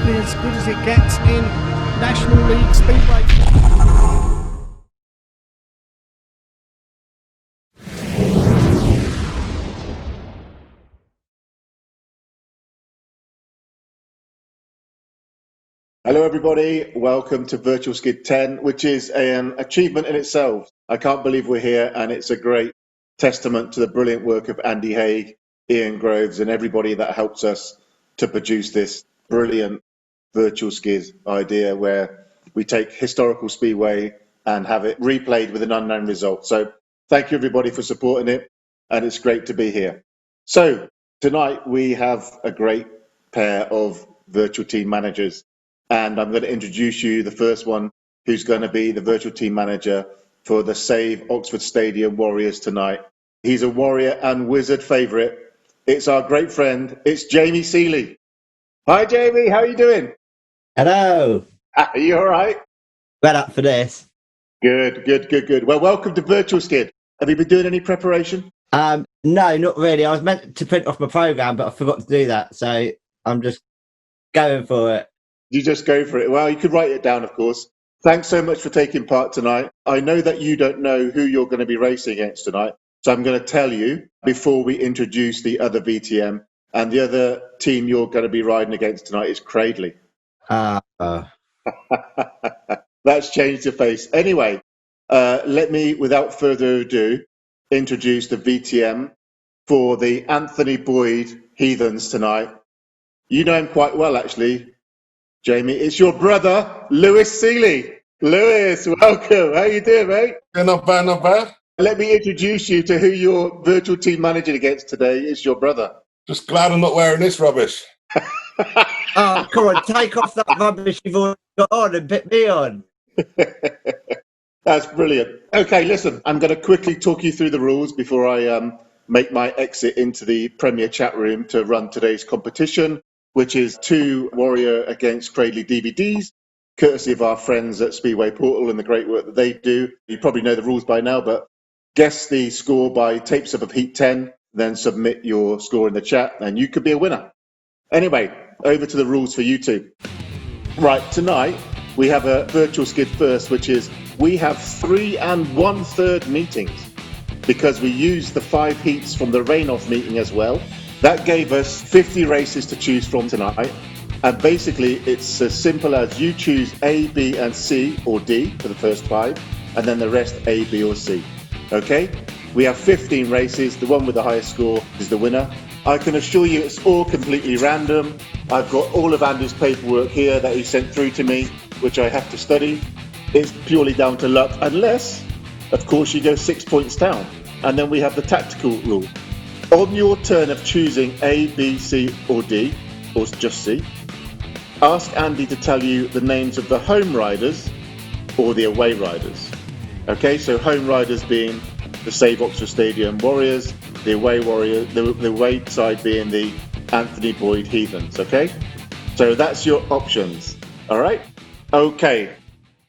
probably as good as it gets in National League Speedway. Hello everybody, welcome to Virtual Skid 10, which is an achievement in itself. I can't believe we're here, and it's a great testament to the brilliant work of Andy Haig, Ian Groves and everybody that helps us to produce this brilliant Virtual Skid idea where we take historical speedway and have it replayed with an unknown result. So thank you everybody for supporting it, and it's great to be here. So tonight we have a great pair of virtual team managers. And I'm going to introduce you the first one who's going to be the virtual team manager for the Save Oxford Stadium Warriors tonight. He's a Warrior and Wizard favourite. It's our great friend. It's Jamie Sealey. Hi, Jamie. How are you doing? Hello. Are you all right? Well up for this. Good. Well, welcome to Virtual Skid. Have you been doing any preparation? No, not really. I was meant to print off my programme, but I forgot to do that. So I'm just going for it. You just go for it. Well, you could write it down, of course. Thanks so much for taking part tonight. I know that you don't know who you're going to be racing against tonight, so I'm going to tell you before we introduce the other VTM. And the other team you're going to be riding against tonight is Cradley. That's changed the face. Anyway, let me, without further ado, introduce the VTM for the Anthony Boyd Heathens tonight. You know him quite well, actually. Jamie, it's your brother, Lewis Sealey. Lewis, welcome. How you doing, mate? Yeah, not bad. Let me introduce you to who you're virtual team managing against today. It's your brother. Just glad I'm not wearing this rubbish. Oh, come on, take off that rubbish you've already got on and put me on. That's brilliant. Okay, listen, I'm going to quickly talk you through the rules before I make my exit into the Premier chat room to run today's competition, which is 2 Warrior against Cradley DVDs, courtesy of our friends at Speedway Portal and the great work that they do. You probably know the rules by now, but guess the score by tapes of Heat 10, then submit your score in the chat, and you could be a winner. Anyway, over to the rules for you two. Right, tonight we have a virtual skid first, which is we have 3 1/3 meetings because we used the 5 heats from the rain-off meeting as well. That gave us 50 races to choose from tonight. And basically, it's as simple as you choose A, B, and C, or D for the first 5, and then the rest A, B, or C. Okay? We have 15 races. The one with the highest score is the winner. I can assure you it's all completely random. I've got all of Andy's paperwork here that he sent through to me, which I have to study. It's purely down to luck, unless, of course, you go 6 points down. And then we have the tactical rule. On your turn of choosing A, B, C, or D, or just C, ask Andy to tell you the names of the home riders or the away riders. Okay, so home riders being the Save Oxford Stadium Warriors, the away the away side being the Anthony Boyd Heathens. Okay, so that's your options. All right. Okay.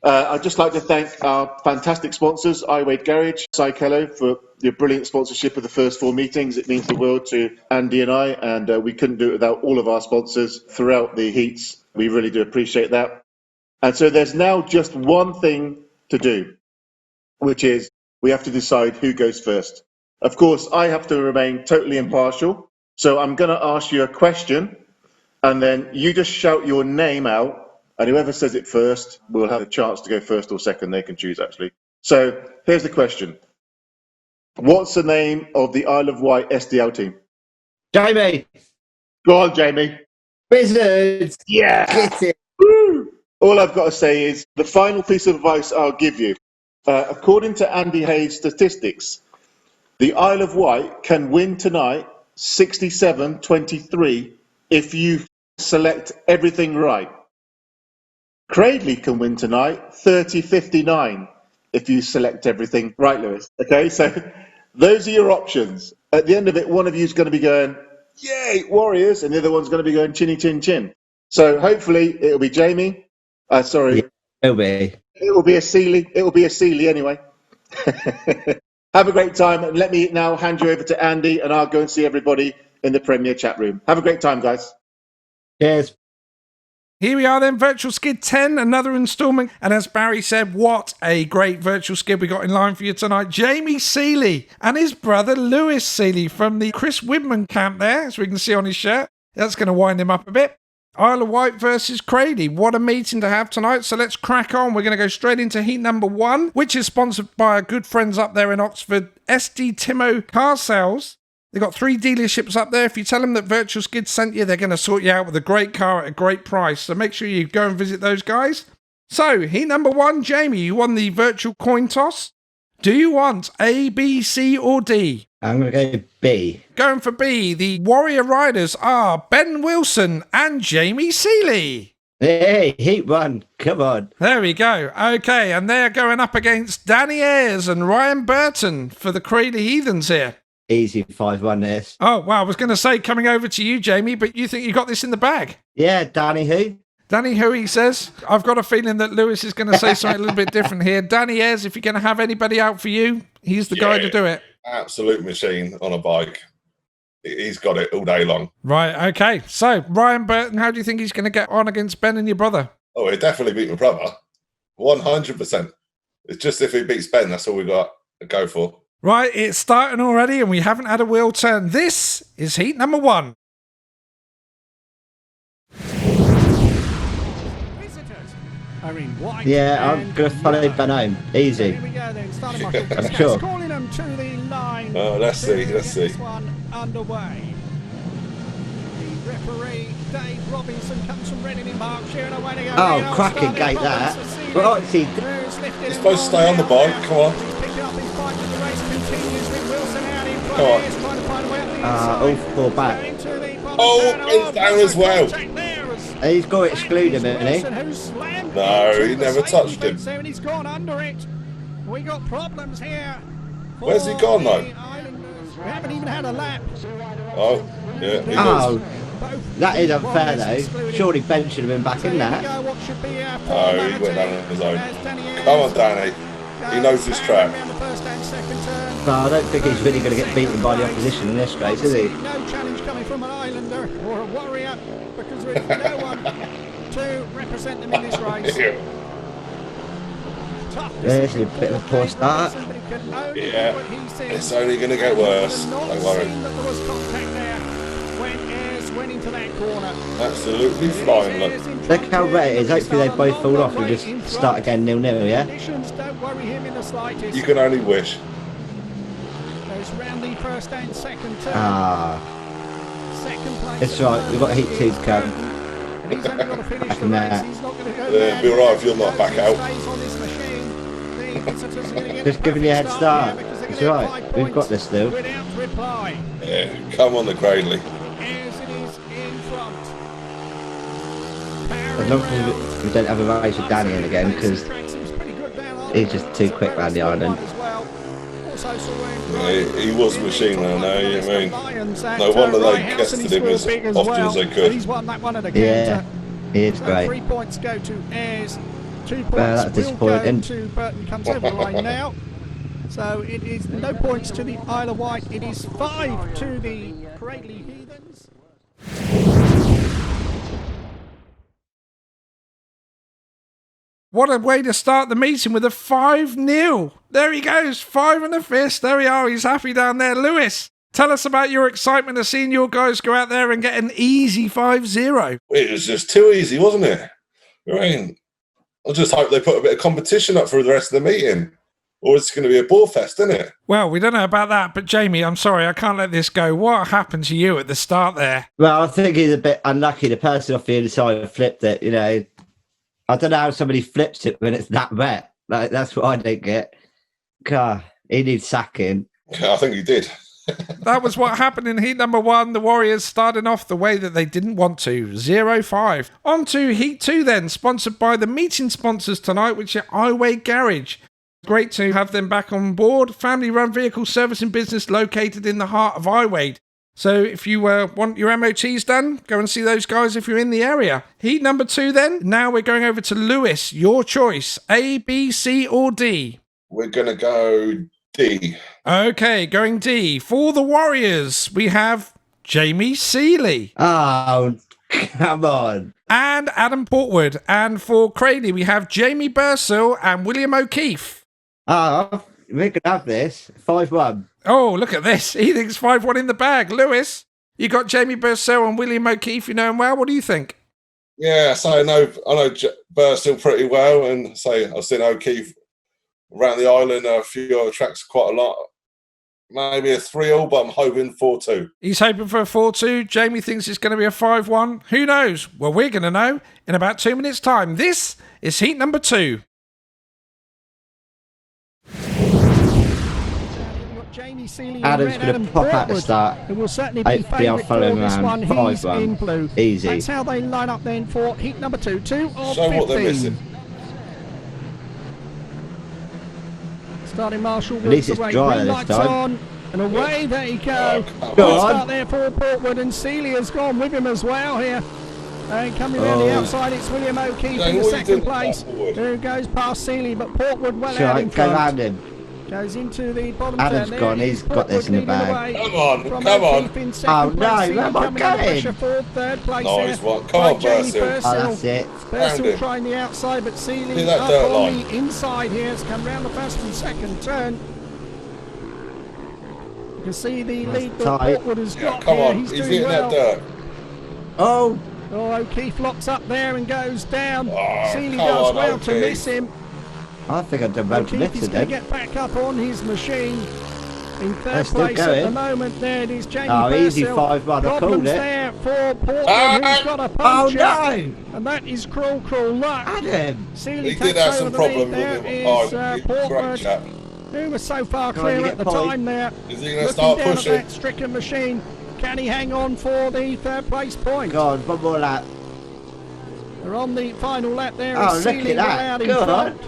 I'd just like to thank our fantastic sponsors, Iwade Garage, Cychello, for your brilliant sponsorship of the first 4 meetings. It means the world to Andy and I, and we couldn't do it without all of our sponsors throughout the heats. We really do appreciate that. And so there's now just one thing to do, which is we have to decide who goes first. Of course, I have to remain totally impartial. So I'm going to ask you a question, and then you just shout your name out. And whoever says it first will have a chance to go first or second. They can choose, actually. So here's the question. What's the name of the Isle of Wight SDL team? Jamie. Go on, Jamie. Wizards. Yeah. Get it. Woo. All I've got to say is the final piece of advice I'll give you. According to Andy Hayes' statistics, the Isle of Wight can win tonight 67-23 if you select everything right. Cradley can win tonight 30-59 if you select everything right, Lewis. Okay, so those are your options. At the end of it, one of you is going to be going, yay, Warriors, and the other one's going to be going chinny chin chin. So hopefully it'll be Jamie. Sorry. Yeah, it'll be. It will be a Sealey. It will be a Sealey anyway. Have a great time. And let me now hand you over to Andy, and I'll go and see everybody in the Premier chat room. Have a great time, guys. Cheers. Here we are then, Virtual Skid 10, another instalment. And as Barry said, what a great Virtual Skid we got in line for you tonight. Jamie Sealey and his brother Lewis Sealey from the Chris Widman camp there, as we can see on his shirt. That's going to wind him up a bit. Isle of Wight versus Cradley. What a meeting to have tonight. So let's crack on. We're going to go straight into heat number 1, which is sponsored by our good friends up there in Oxford, SD Timmo Car Sales. They've got 3 dealerships up there. If you tell them that Virtual Skid sent you, they're going to sort you out with a great car at a great price. So make sure you go and visit those guys. So, heat number 1, Jamie, you won the virtual coin toss. Do you want A, B, C, or D? I'm going to go B. Going for B, the Warrior Riders are Ben Wilson and Jamie Sealey. Hey, heat 1. Come on. There we go. Okay, and they're going up against Danny Ayres and Ryan Burton for the Cradley Heathens here. Easy 5-1 this. Oh, well, I was going to say coming over to you, Jamie, but you think you got this in the bag? Yeah, Danny who? Danny who, he says. I've got a feeling that Lewis is going to say something a little bit different here. Danny Ayres, if you're going to have anybody out for you, he's the guy to do it. Absolute machine on a bike. He's got it all day long. Right, okay. So, Ryan Burton, how do you think he's going to get on against Ben and your brother? Oh, he'll definitely beat my brother. 100%. It's just if he beats Ben, that's all we got to go for. Right, it's starting already and we haven't had a wheel turn. This is heat number 1. Yeah, I'm going to follow Ben home. Easy. Here we go then, starting I'm sure. calling them to the line. Let's see. This one underway. The referee, Dave Robinson, comes from Reading in Berkshire and away to go. Oh, cracking gate that. Right, see, He's supposed to stay on the bike. Come on. He's picking up his bike and the race continues with Wilson out in front. Come on. He's trying to find a way up the inside. all 4 back. Going to the bottom Oh, turn. it's down as well. Contact there as He's got to exclude him, isn't he? Wilson, who slammed No, into he the never safety touched him. fence there and he's gone under it. We got problems here. Where's he gone, though? The Islanders. We haven't even had a lap. Oh, yeah, he Oh, Both that is the unfair Warriors though. excluded. Surely Ben should have been back So in here we that. go, what should be our Oh, he formality went down on his own. as Danny Ayres Come on, Danny. He knows his track. around the first and second turn. No, I don't think he's really going to get beaten by the opposition in this race, is he? No challenge coming from an Islander or a Warrior because there is no one to represent them in this race. Tough There's a decision bit of a for poor Dave start. Robinson, but he can only Yeah. do what he says. It's only going to get worse. He Don't did not worry. see that there was contact there when Ayres went into that corner. Absolutely fine, look. Look how red it is. Hopefully they both fall off and just start again 0-0, yeah? Conditions don't worry him in the slightest. You can only wish. Goes round the first and second turn. Ah, Second place. it's right. We've got heat 2 to come. And he's only got to finish Back the in race. there. He's not going to go Yeah, down. be all right if you're not back He out. stays on this machine. The visitors are going to get Just a giving you a head perfect start. here because they're It's gonna right. get 5 We've got points this still. without reply. Yeah, come on the Cradley. As it is in front. As long as we don't have a race with Danny in again, because he's just too quick round the island. Yeah, he was a machine now, no, you mean? No wonder they casted him as often as they could. He's won that one at a Yeah, counter. he is So great. 3 points go to Ayres. 2 points Well, that's will go disappointing. to Burton. Comes over the line now. So it is no points to the Isle of Wight. It is 5 to the Cradley Heathens. What a way to start the meeting with a 5-0. There he goes, 5 in the fist. There we are. He's happy down there. Lewis, tell us about your excitement of seeing your guys go out there and get an easy 5-0. It was just too easy, wasn't it? I mean, I just hope they put a bit of competition up for the rest of the meeting. Or it's going to be a ball fest, isn't it? Well, we don't know about that, but Jamie, I'm sorry, I can't let this go. What happened to you at the start there? Well, I think he's a bit unlucky. The person off the inside flipped it, you know. I don't know how somebody flips it when it's that wet. Like, that's what I don't get. God, he needs sacking. I think he did. That was what happened in heat number 1. The Warriors starting off the way that they didn't want to. 0-5. On to heat 2 then, sponsored by the meeting sponsors tonight, which are Iwade Garage. Great to have them back on board. Family-run vehicle servicing business located in the heart of Iwade. So if you want your MOTs done, go and see those guys if you're in the area. Heat number 2 then. Now we're going over to Lewis. Your choice. A, B, C or D? We're going to go D. Okay, going D. For the Warriors, we have Jamie Sealey. Oh, Come on. And Adam Portwood. And for Cradley, we have Jamie Bursill and William O'Keefe. Oh, we could have this. 5-1. Oh, look at this. He thinks 5-1 in the bag. Lewis, you got Jamie Bursill and William O'Keefe. You know him well. What do you think? Yeah, so I know Bursill pretty well, and I've seen O'Keefe around the island a few other tracks quite a lot. Maybe a 3-3, but I'm hoping 4-2. He's hoping for a 4-2. Jamie thinks it's going to be a 5-1. Who knows? Well, we're going to know in about 2 minutes' time. This is heat number 2. Jamie Sealey Adam's and going to pop out the start. Who will certainly be Hopefully I'll favourite follow for him this around. one. He's 5-1. in blue. Easy. That's how they line up then for heat number 2. 2 of Show 15. what they're missing. Starting Marshall At least Woods it's away. dry Green this lights time. on. And away they go. Go Good on. start there for Portwood, and Sealey has gone with him as well here. And coming around the outside, it's William O'Keefe in the second place, who goes past Sealey, but Portwood well out in Go front. round him. Goes into the bottom Adam's turn there. gone, he's got this in the bag. Come on, From come on. O'Keefe in Oh, second no, place, Sealey where am I coming under going? pressure for third place Nice there. one. Come by on, Jamie Bursill. Oh, that's it. Bursill Round trying the outside, but Sealey See that up dirt on line? the inside here. It's come round the first and second turn. You can see the lead that tight. Portwood has got Come here. on, He's he's doing hitting well. that dirt. Oh, Oh, O'Keefe locks up there and goes down. Oh, Sealey come does on, well to O'Keefe. miss him. I think I've done well to O'Keefe miss is it going to then. get back up on his machine. In third They're still place at going. the moment, there it is Jamie Oh, easy Bursill. 5-1, I called Problems it. there for Portwood, Ah! who's got a Oh, puncture. no. And that is cruel luck. Adam. Sealey He takes did have over some the problems lead. There with him. is Oh, he's a great Portwood, chap. who was so far Come on, clear you at the get a point. time there. Is he going to Looking start down pushing? at that stricken machine. Can he hang on for the third place point? Go on, one more lap. They're on the final lap there. Oh, Is look Sealey at that. well out in Go front.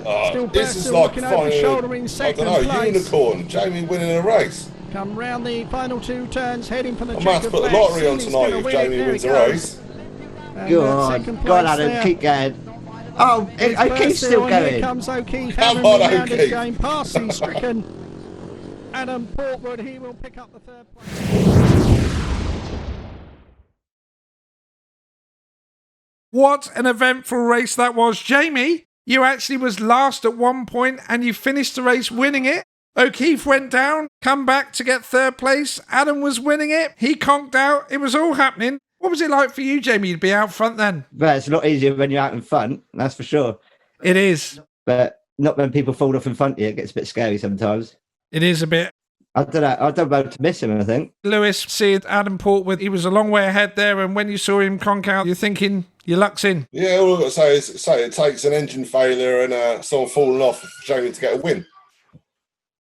Oh, this is Bursill like looking over his shoulder in I second don't know, place. unicorn. Jamie winning a race. Come round the final 2 turns, heading for the I might have to checkered put the flag. lottery on Sealey's tonight gonna if win it. Jamie There wins he a goes. race. And, Go second on. Go on, place Adam. there. Keep going. Oh, It's O'Keefe's still Bursill, and here going. comes O'Keefe. Come having on, rebounded O'Keefe. Game past the stricken Adam Portwood. He will pick up the third place. What an eventful race that was. Jamie, you actually was last at one point and you finished the race winning it. O'Keefe went down, come back to get third place. Adam was winning it. He conked out. It was all happening. What was it like for you, Jamie, to be out front then? But it's a lot easier when you're out in front, that's for sure. It is. But not when people fall off in front of you. It gets a bit scary sometimes. It is a bit. I don't know. I don't know to miss him, I think. Lewis, seeing Adam Portwood, he was a long way ahead there. And when you saw him conk out, you're thinking, your luck's in. Yeah, all I've got to say is it takes an engine failure and someone falling off for Jamie to get a win.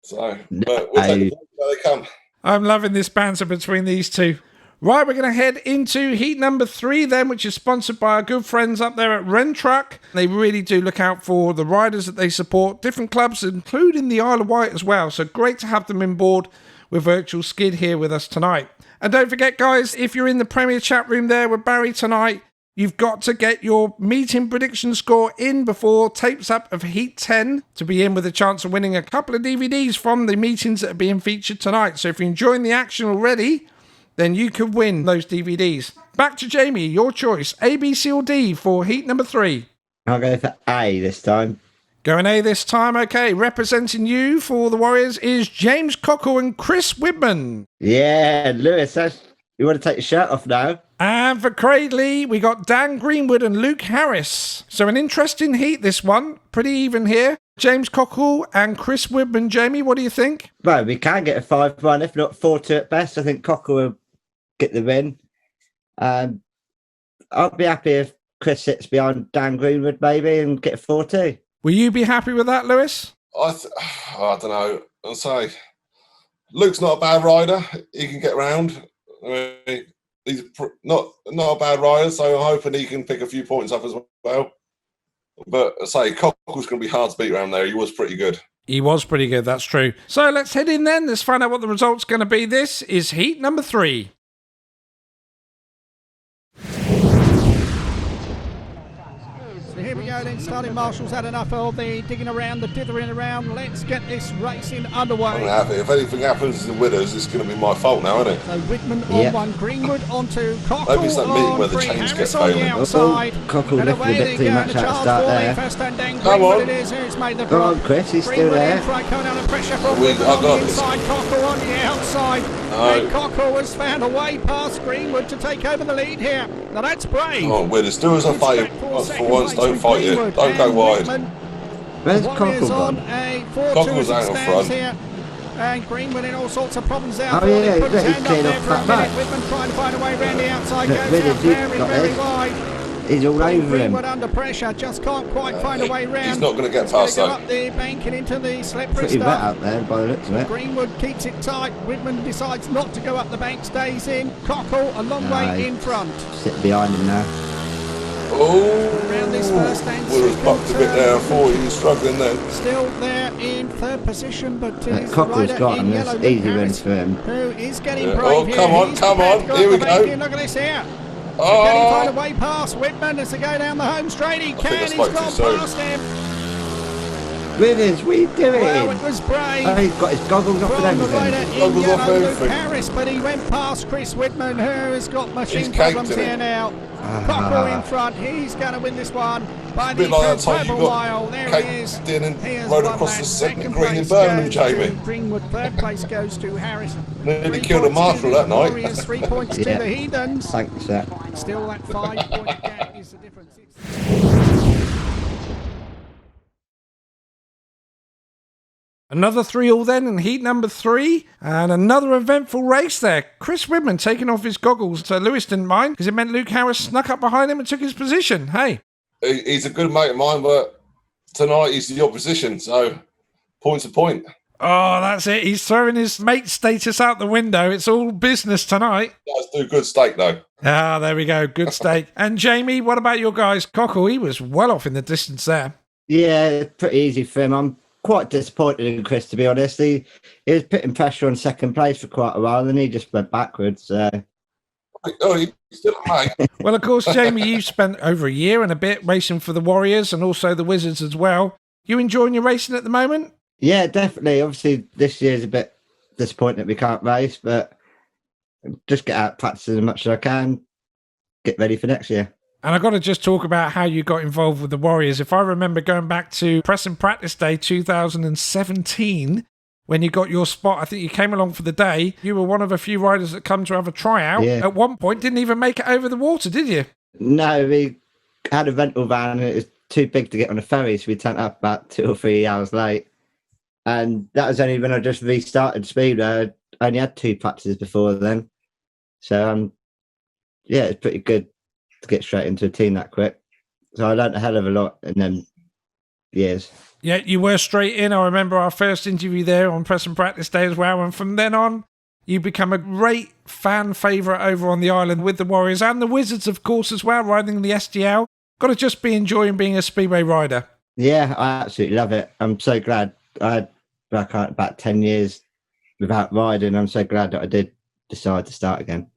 So, but we'll take it where they come. I'm loving this banter between these two. Right, we're going to head into heat number 3 then, which is sponsored by our good friends up there at Rentruck. They really do look out for the riders that they support, different clubs, including the Isle of Wight as well. So great to have them on board with Virtual Skid here with us tonight. And don't forget, guys, if you're in the Premier chat room there with Barry tonight, you've got to get your meeting prediction score in before tapes up of Heat 10 to be in with a chance of winning a couple of DVDs from the meetings that are being featured tonight. So if you're enjoying the action already, then you could win those DVDs. Back to Jamie, your choice. A, B, C or D for Heat number 3. I'll go for A this time. Going A this time, okay. Representing you for the Warriors is James Cockle and Chris Widman. Yeah, Lewis, you want to take your shirt off now? And for Cradley, we got Dan Greenwood and Luke Harris. So an interesting heat, this one. Pretty even here. James Cockle and Chris Widman. Jamie, what do you think? Well, we can get a 5-1, if not 4-2 at best. I think Cocker will get the win. I'll be happy if Chris sits behind Dan Greenwood, maybe, and get a 4-2. Will you be happy with that, Lewis? I don't know. I'll say Luke's not a bad rider. He can get round. I mean, he's not a bad rider, so I'm hoping he can pick a few points up as well. But I say Cockle's going to be hard to beat around there. He was pretty good. He was pretty good, that's true. So let's head in then. Let's find out what the result's going to be. This is heat number 3. So here we go go then. Starting Marshall's had enough of the digging around, the dithering around. Let's get this racing underway. I'm happy. If anything happens to the winners, it's going to be my fault now, isn't it? So Whitman on one, Greenwood onto Cockle. Maybe it's that meeting where the chains get failing. Cockle lifted a bit too much at the start there. Come on. Go on, Chris, he's still there. Coming under pressure from Whitman on the inside, Cockle on the outside. And Cockle has found a way past Greenwood to take over the lead here. Now that's brave. Come on, winners, do us a favour. For once, don't fight you. Don't go wide. Where's Cockle gone? Cockle's out on front. Here. And Greenwood in all sorts of problems out. Oh yeah, he put his hand cleared up off there for a that minute. back. Whitman trying to find a way around the outside. Goes out Really, very wide. He's all over him. Greenwood under pressure, just can't quite find a way round. He's not going to get past Go that. up the bank and into the slippery Pretty wet stuff. out there by the looks of it. Greenwood keeps it tight. Whitman decides not to go up the bank, stays in. Cockle a long way in front. Sit behind him now. Oh, Around this first and Willers bucked a bit down for you, struggling then. Still there in third position, but it is the Cockle's rider got in him, yellow, that's Luke easy wins Harris, for him. who is getting Yeah. brave Oh, here. come on, He's come prepared on. to go Here up we the go. bank. Look at this here. Can he Oh, find a way past Whitman as they go down the home straight? He think can. I He's spoke too gone soon. past him. Withers, what are you doing? Well, it was brave. Oh, he's got his goggles off and From the rider everything. in Goggles off yellow, Luke everything. Harris, but he went past Chris Whitman, who has got machine He's caked, problems isn't he? here now. Cockle in front. He's going to win this one by a the bit like that time you incredible got mile. There he is. caked in and He has rode won across that. the second green in place Birmingham, goes Jamie. to Greenwood. Third place goes to Harris. Nearly 3 killed a points to marshal the that night. Warriors, 3 points to Yeah. the Heathens. Thanks, sir. Still that 5-point gap is the difference. Another 3-all then in heat number 3, and another eventful race there. Chris Whitman taking off his goggles. So Lewis didn't mind because it meant Luke Harris snuck up behind him and took his position. Hey, He's a good mate of mine, but tonight he's the opposition, so point's a point. oh, that's it. He's throwing his mate status out the window. It's all business tonight. Let's do good steak, though. Ah, there we go. Good steak. And Jamie, what about your guys? Cockle, he was well off in the distance there. Yeah, it's pretty easy for him. I'm quite disappointed in Chris, to be honest. He was putting pressure on second place for quite a while, and he just went backwards. Oh, he's still a mate. Well, of course, Jamie, you've spent over a year and a bit racing for the Warriors and also the Wizards as well. You enjoying your racing at the moment? Yeah, definitely. Obviously, this year's a bit disappointing that we can't race, but just get out practicing as much as I can, get ready for next year. And I've got to just talk about how you got involved with the Warriors. If I remember going back to Press and Practice Day 2017, when you got your spot, I think you came along for the day. You were one of a few riders that come to have a tryout. Yeah. At one point, didn't even make it over the water, did you? No, we had a rental van, and it was too big to get on a ferry, so we turned up about 2 or 3 hours late. And that was only when I just restarted Speedway. I only had 2 practices before then. So, yeah, it's pretty good to get straight into a team that quick. So I learned a hell of a lot in them years. Yeah, you were straight in. I remember our first interview there on Press and Practice Day as well. And from then on, you become a great fan favourite over on the island with the Warriors and the Wizards, of course, as well, riding the SDL. Got to just be enjoying being a Speedway rider. Yeah, I absolutely love it. I'm so glad. I had about 10 years without riding. I'm so glad that I did decide to start again.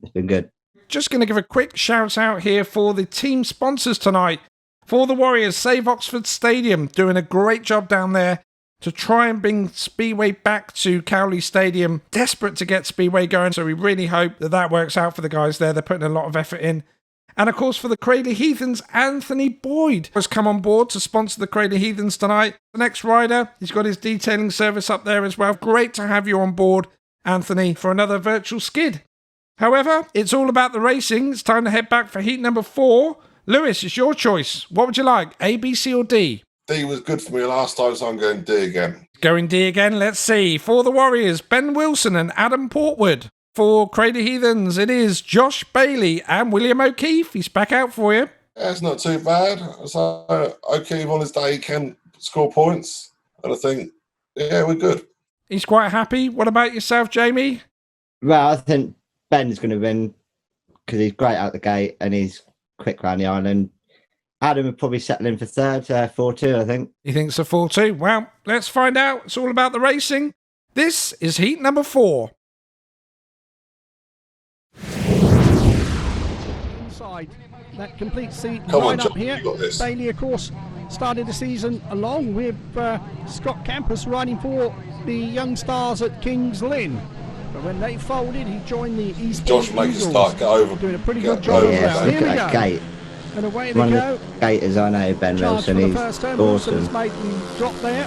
It's been good. Just going to give a quick shout out here for the team sponsors tonight. For the Warriors, Save Oxford Stadium, doing a great job down there to try and bring Speedway back to Cowley Stadium. Desperate to get Speedway going, so we really hope that that works out for the guys there. They're putting a lot of effort in. And of course, for the Cradley Heathens, Anthony Boyd has come on board to sponsor the Cradley Heathens tonight. The next rider, he's got his detailing service up there as well. Great to have you on board, Anthony, for another virtual skid. However, it's all about the racing. It's time to head back for heat number 4. Lewis, it's your choice. What would you like, A, B, C or D? D was good for me last time, so I'm going D again. Going D again, let's see. For the Warriors, Ben Wilson and Adam Portwood. For Cradley Heathens, it is Josh Bailey and William O'Keefe. He's back out for you. Yeah, it's not too bad. So O'Keefe on his day can score points. And I think, yeah, we're good. He's quite happy. What about yourself, Jamie? Well, I think Ben's going to win because he's great out the gate and he's quick around the island. Adam would probably settle in for third, 4-2, I think. He thinks a 4-2. Well, let's find out. It's all about the racing. This is heat number 4. Inside. that complete seat Come right on, up John, here. you got this. Bailey, of course, started the season along with Scott Campus riding for the Young Stars at Kings Lynn. But when they folded, he joined the Eastbourne Josh, make a Eagles, start, get over. doing a pretty Get good job over as Yes, well. look Here we at go. that gate. And away they One go. of the gators I know, Ben Charge Wilson. for the He's first turn. Wilson has awesome. made the drop there.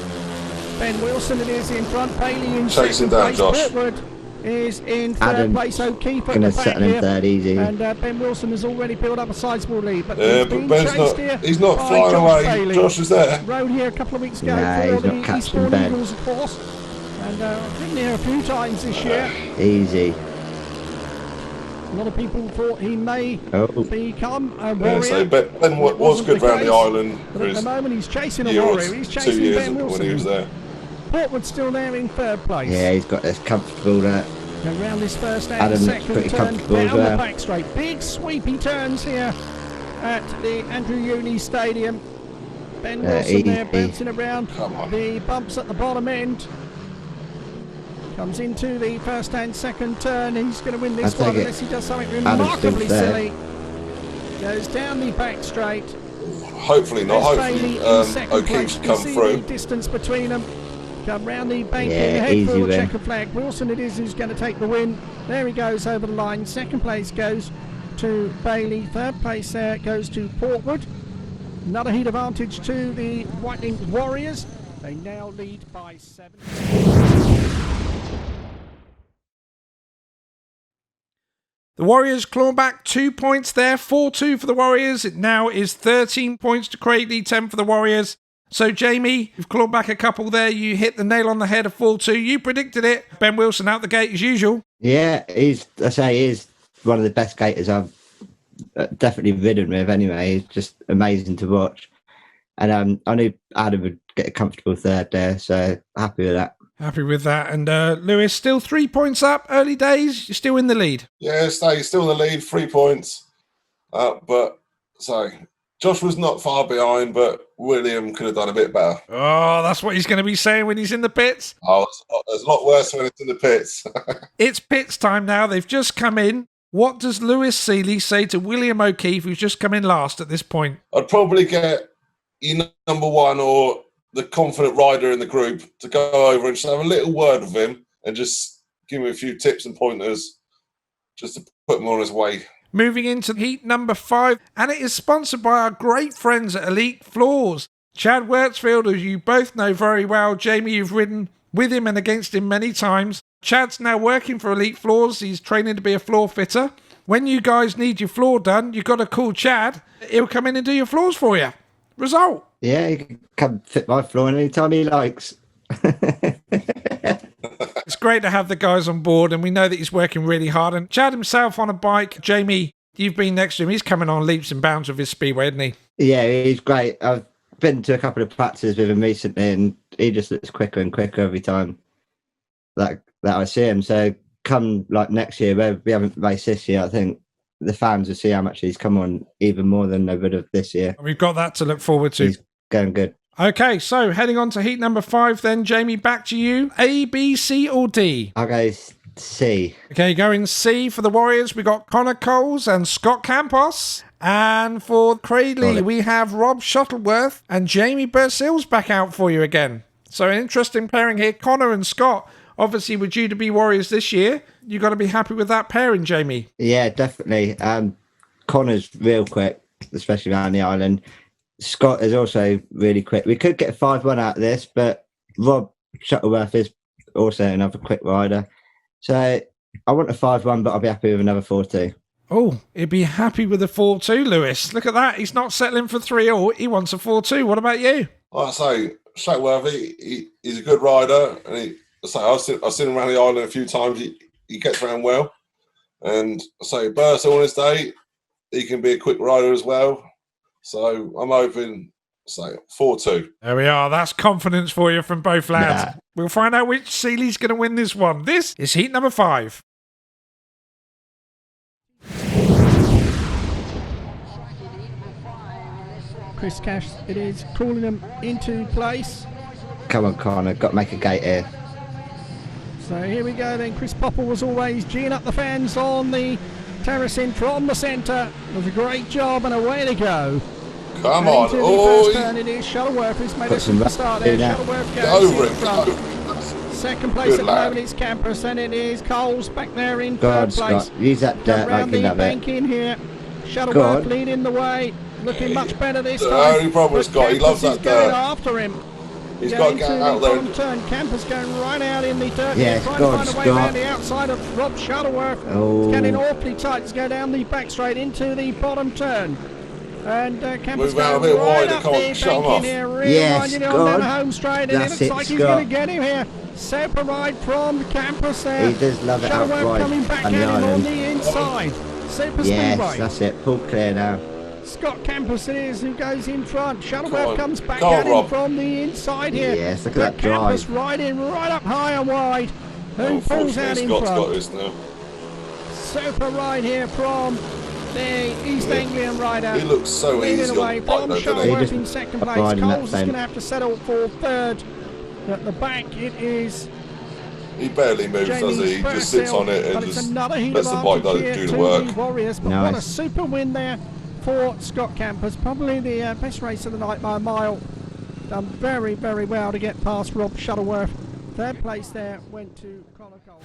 Ben Wilson it is in front. Bailey in Chasing second down place. Josh. Portwood is in third Adam's place. O'Keefe at going the to back settle in here. third easy. And Ben Wilson has already built up a sizable lead. But Yeah, he's but been Ben's chased not. here He's not by flying Josh away. Bailey. Josh is there. Rode here a couple of weeks ago Nah, for he's the not catching Eastbourne Ben. Eagles, of course. And I've been here a few times this year. Easy. A lot of people thought he may become a Yeah, warrior. so Ben was wasn't good the round the case. island But for at his the moment he's chasing a year or warrior. He's 2 chasing years Ben Wilson. when he was there. Portwood still there in third place. Yeah, he's got this comfortable there. Around this first and Adam's second pretty turn comfortable down as well. the back straight. Big sweepy turns here at the Andrew Uni Stadium. Ben Wilson there bouncing around the bumps at the bottom end. Comes into the first and second turn. He's going to win this one unless he does something remarkably silly. Goes down the back straight. Hopefully not. Hopefully O'Keefe's come through. The distance between them. Come round the bank Yeah, in, head for easy the win. checker flag. Wilson it is who's going to take the win. There he goes over the line. Second place goes to Bailey. Third place there goes to Portwood. Another heat advantage to the Whiteling Warriors. They now lead by 7. The Warriors claw back 2 points there, 4-2 for the Warriors. It now is 13 points to Cradley, 10 for the Warriors. So, Jamie, you've clawed back a couple there. You hit the nail on the head of 4-2. You predicted it. Ben Wilson out the gate as usual. Yeah, he's one of the best gators I've definitely ridden with anyway. He's just amazing to watch. And I knew Adam would get a comfortable third there, so happy with that. Happy with that. And Lewis, still 3 points up. Early days, you're still in the lead. Yeah, still in the lead, 3 points. But Josh was not far behind, but William could have done a bit better. Oh, that's what he's going to be saying when he's in the pits. Oh, it's a lot worse when it's in the pits. It's pits time now. They've just come in. What does Lewis Sealey say to William O'Keefe, who's just come in last at this point? I'd probably get your number one or the confident rider in the group to go over and just have a little word with him and just give him a few tips and pointers just to put him on his way. Moving into heat number 5, and it is sponsored by our great friends at Elite Floors. Chad Wurtsfield, who you both know very well. Jamie, you've ridden with him and against him many times. Chad's now working for Elite Floors. He's training to be a floor fitter. When you guys need your floor done, you've got to call Chad. He'll come in and do your floors for you. Result. Yeah, he can come fit my floor anytime he likes. It's great to have the guys on board, and we know that he's working really hard. And Chad himself on a bike, Jamie, you've been next to him. He's coming on leaps and bounds with his speedway, isn't he? Yeah, he's great. I've been to a couple of practices with him recently, and he just looks quicker and quicker every time that I see him. So come like next year, where we haven't raced this year, I think the fans will see how much he's come on even more than they would have this year. We've got that to look forward to. He's going good. Okay, so heading on to heat number 5 then, Jamie, back to you. A, B, C or D? I'll go C. Okay, going C for the Warriors. We got Connor Coles and Scott Campos. And for Cradley, we have Rob Shuttleworth and Jamie Bursills back out for you again. So an interesting pairing here. Connor and Scott obviously were due to be Warriors this year. You got to be happy with that pairing, Jamie. Yeah, definitely. Connor's real quick, especially around the island. Scott is also really quick. We could get a 5-1 out of this, but Rob Shuttleworth is also another quick rider. So I want a 5-1, but I'll be happy with another 4-2. Oh, he'd be happy with a 4-2, Lewis. Look at that. He's not settling for 3-0. He wants a 4-2. What about you? Like I say, Shuttleworth, he's a good rider. And I've seen him around the island a few times. He gets around well. And Bursa on his day, he can be a quick rider as well. So I'm hoping, 4-2. There we are. That's confidence for you from both lads. Nah. We'll find out which Sealey's going to win this one. This is heat number 5. Chris Cash, it is calling them into place. Come on, Connor. Got to make a gate here. So here we go then. Chris Popple was always geeing up the fans on the terracing from the centre. Does a great job and away they go. Come on. Into the first turn it is Shuttleworth who's made a super start there. Shuttleworth Get goes over in it. front. Second place Good at the lad. moment it's Campus, and it is Coles back there in God, third place. Scott, use that dirt like Around you the love bank it. in here. Shuttleworth leading the way. Looking much better this time. only problem with Scott, he loves that going dirt. after him. He's got to get out there. Turn. Campus going right out in the dirt. Yes, trying God, to find a way Scott. around the outside of Rob Shuttleworth. Oh. It's getting awfully tight. It's going down the back straight into the bottom turn. And Campus Move out a going bit right wider, up come on, the shut him bank in off. here. Really Yes, winding it on down God. the home straight. And it That's looks it, like he's Scott. going to get him here. Super ride from Campus there. He does love it Shuttleworth outright coming back on at the him on island. the inside. Super Yes, Speedway. that's it. Pull clear now. Scott Campus it is who goes in front. Come Shuttleworth on. comes back Go on, at him Rob. from the inside here. Yes, look at But that drive. Campus riding right up high and wide. Who pulls out in Scott's got front? this now. Super ride here from the East Anglian rider. He looks so Leading easy away on the bike from though, doesn't He Shuttleworth just in second place. riding that Coles is fence. going to have to settle for third. At the back it is He barely moves, does he? He just sits on it but and it's just another heat lets the bike advantage here do to the work. the Warriors. But Nice. what a super win there for Scott Campus. Probably the best race of the night by a mile. Done very, very well to get past Rob Shuttleworth. Third place there went to Connor Cole.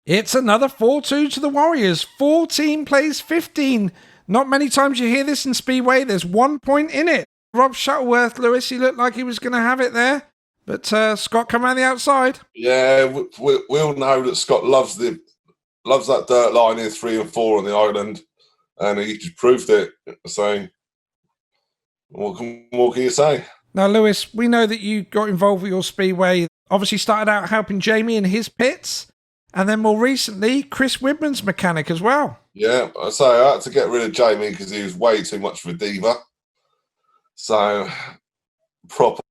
It's another 4-2 to the Warriors. 14 plays 15. Not many times you hear this in Speedway. There's 1 point in it. Rob Shuttleworth, Lewis, he looked like he was going to have it there. But Scott come around the outside. Yeah, we all know that Scott loves that dirt line in 3 and 4 on the island, and he just proved it. So, what can you say? Now, Lewis, we know that you got involved with your Speedway. Obviously started out helping Jamie in his pits. And then more recently, Chris Widman's mechanic as well. Yeah, so I had to get rid of Jamie because he was way too much of a diva. So, proper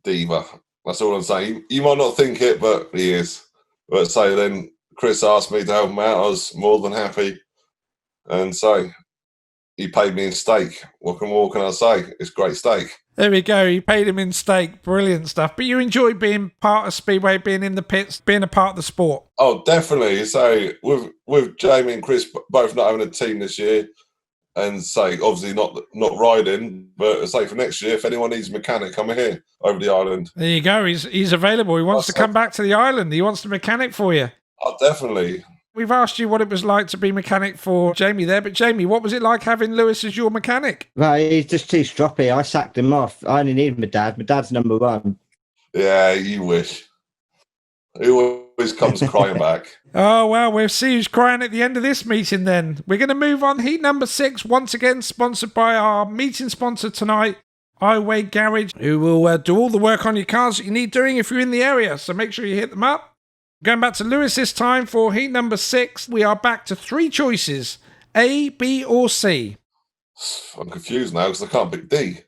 diva. That's all I'm saying. You might not think it, but he is. But so then Chris asked me to help him out. I was more than happy. And so he paid me in steak. What can I say? It's great steak. There we go. You paid him in steak. Brilliant stuff. But you enjoy being part of Speedway, being in the pits, being a part of the sport. Oh, definitely. So with Jamie and Chris both not having a team this year, and say obviously not riding, but say for next year, if anyone needs a mechanic, come here over the island. There you go. He's available. He wants to come back to the island. He wants the mechanic for you. Oh, definitely. We've asked you what it was like to be mechanic for Jamie there, but Jamie, what was it like having Lewis as your mechanic? Well, he's just too stroppy. I sacked him off. I only need my dad. My dad's number one. Yeah, you wish. He always comes crying back. Oh, well, we'll see who's crying at the end of this meeting then. We're going to move on. Heat number 6, once again sponsored by our meeting sponsor tonight, Iwade Garage, who will do all the work on your cars that you need doing if you're in the area. So make sure you hit them up. Going back to Lewis this time for heat number 6. We are back to 3 choices, A, B or C. I'm confused now because I can't pick D.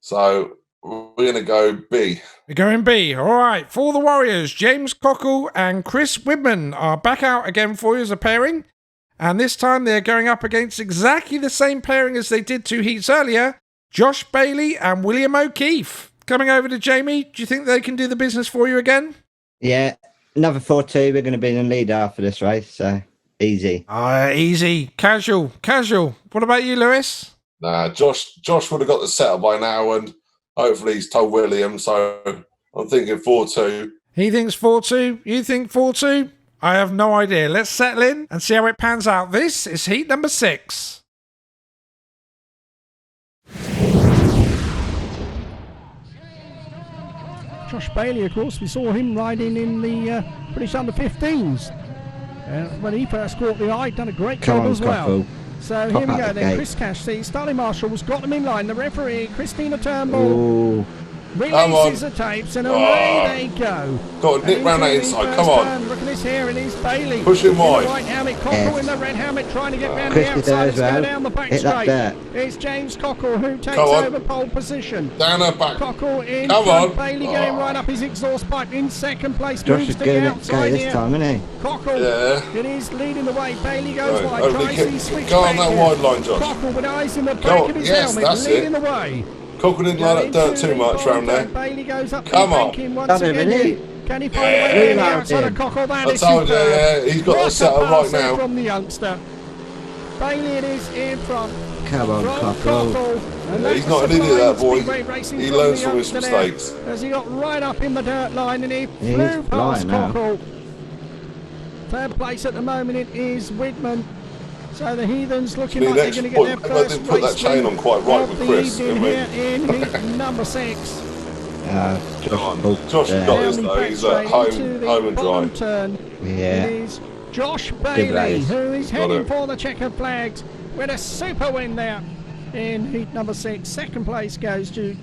So we're going to go B. We're going B. All right. For the Warriors, James Cockle and Chris Widman are back out again for you as a pairing. And this time they're going up against exactly the same pairing as they did 2 heats earlier, Josh Bailey and William O'Keefe. Coming over to Jamie, do you think they can do the business for you again? Yeah, another 4-2. We're going to be in the lead after this race, so easy. Easy. Casual. What about you, Lewis? Nah, Josh would have got the setup by now, and hopefully he's told William, so I'm thinking 4-2. He thinks 4-2. You think 4-2? I have no idea. Let's settle in and see how it pans out. This is heat number 6. Josh Bailey, of course, we saw him riding in the British Under-15s. When he first caught the eye, done a great job as well. So here we go then. Chris Cash, the starting marshal's got them in line. The referee, Christina Turnbull, releases the tapes and away they go. Got to nip round that inside, come on. Look at this here, it is Bailey. Push him wide. Right helmet, Cockle in the red helmet trying to get round the outside. Let's go down the back straight. It's James Cockle who takes over pole position. Down her back. Cockle in come front, on. Bailey getting right up his exhaust pipe in second place. Josh moves is to going the to go outside this here. time, isn't he? Cockle, it is leading the way. Bailey goes wide, over tries the to switch go back on that here. wide line, Josh. Cockle with eyes in the back of his helmet, that's leading it. the way. Cockle didn't like that dirt too much round there. Bailey goes up come on. once again. Can he find a way in the outside of Cockle? That is superb. He's got a setup right now. From the youngster. Bailey it is in front. Come on, Cockle. He's not an idiot, that boy. He learns from his mistakes. As he got right up in the dirt line and he flew past Cockle. Third place at the moment it is Widman. So the Heathens looking like they're going to get their first race. Put that chain on quite right with Chris. Here in heat number 6. Josh has got this though. He's at home and dry. Turn. Yeah. It is Josh Bailey who is heading for the checkered flags with a super win there in heat number 6. Second place goes to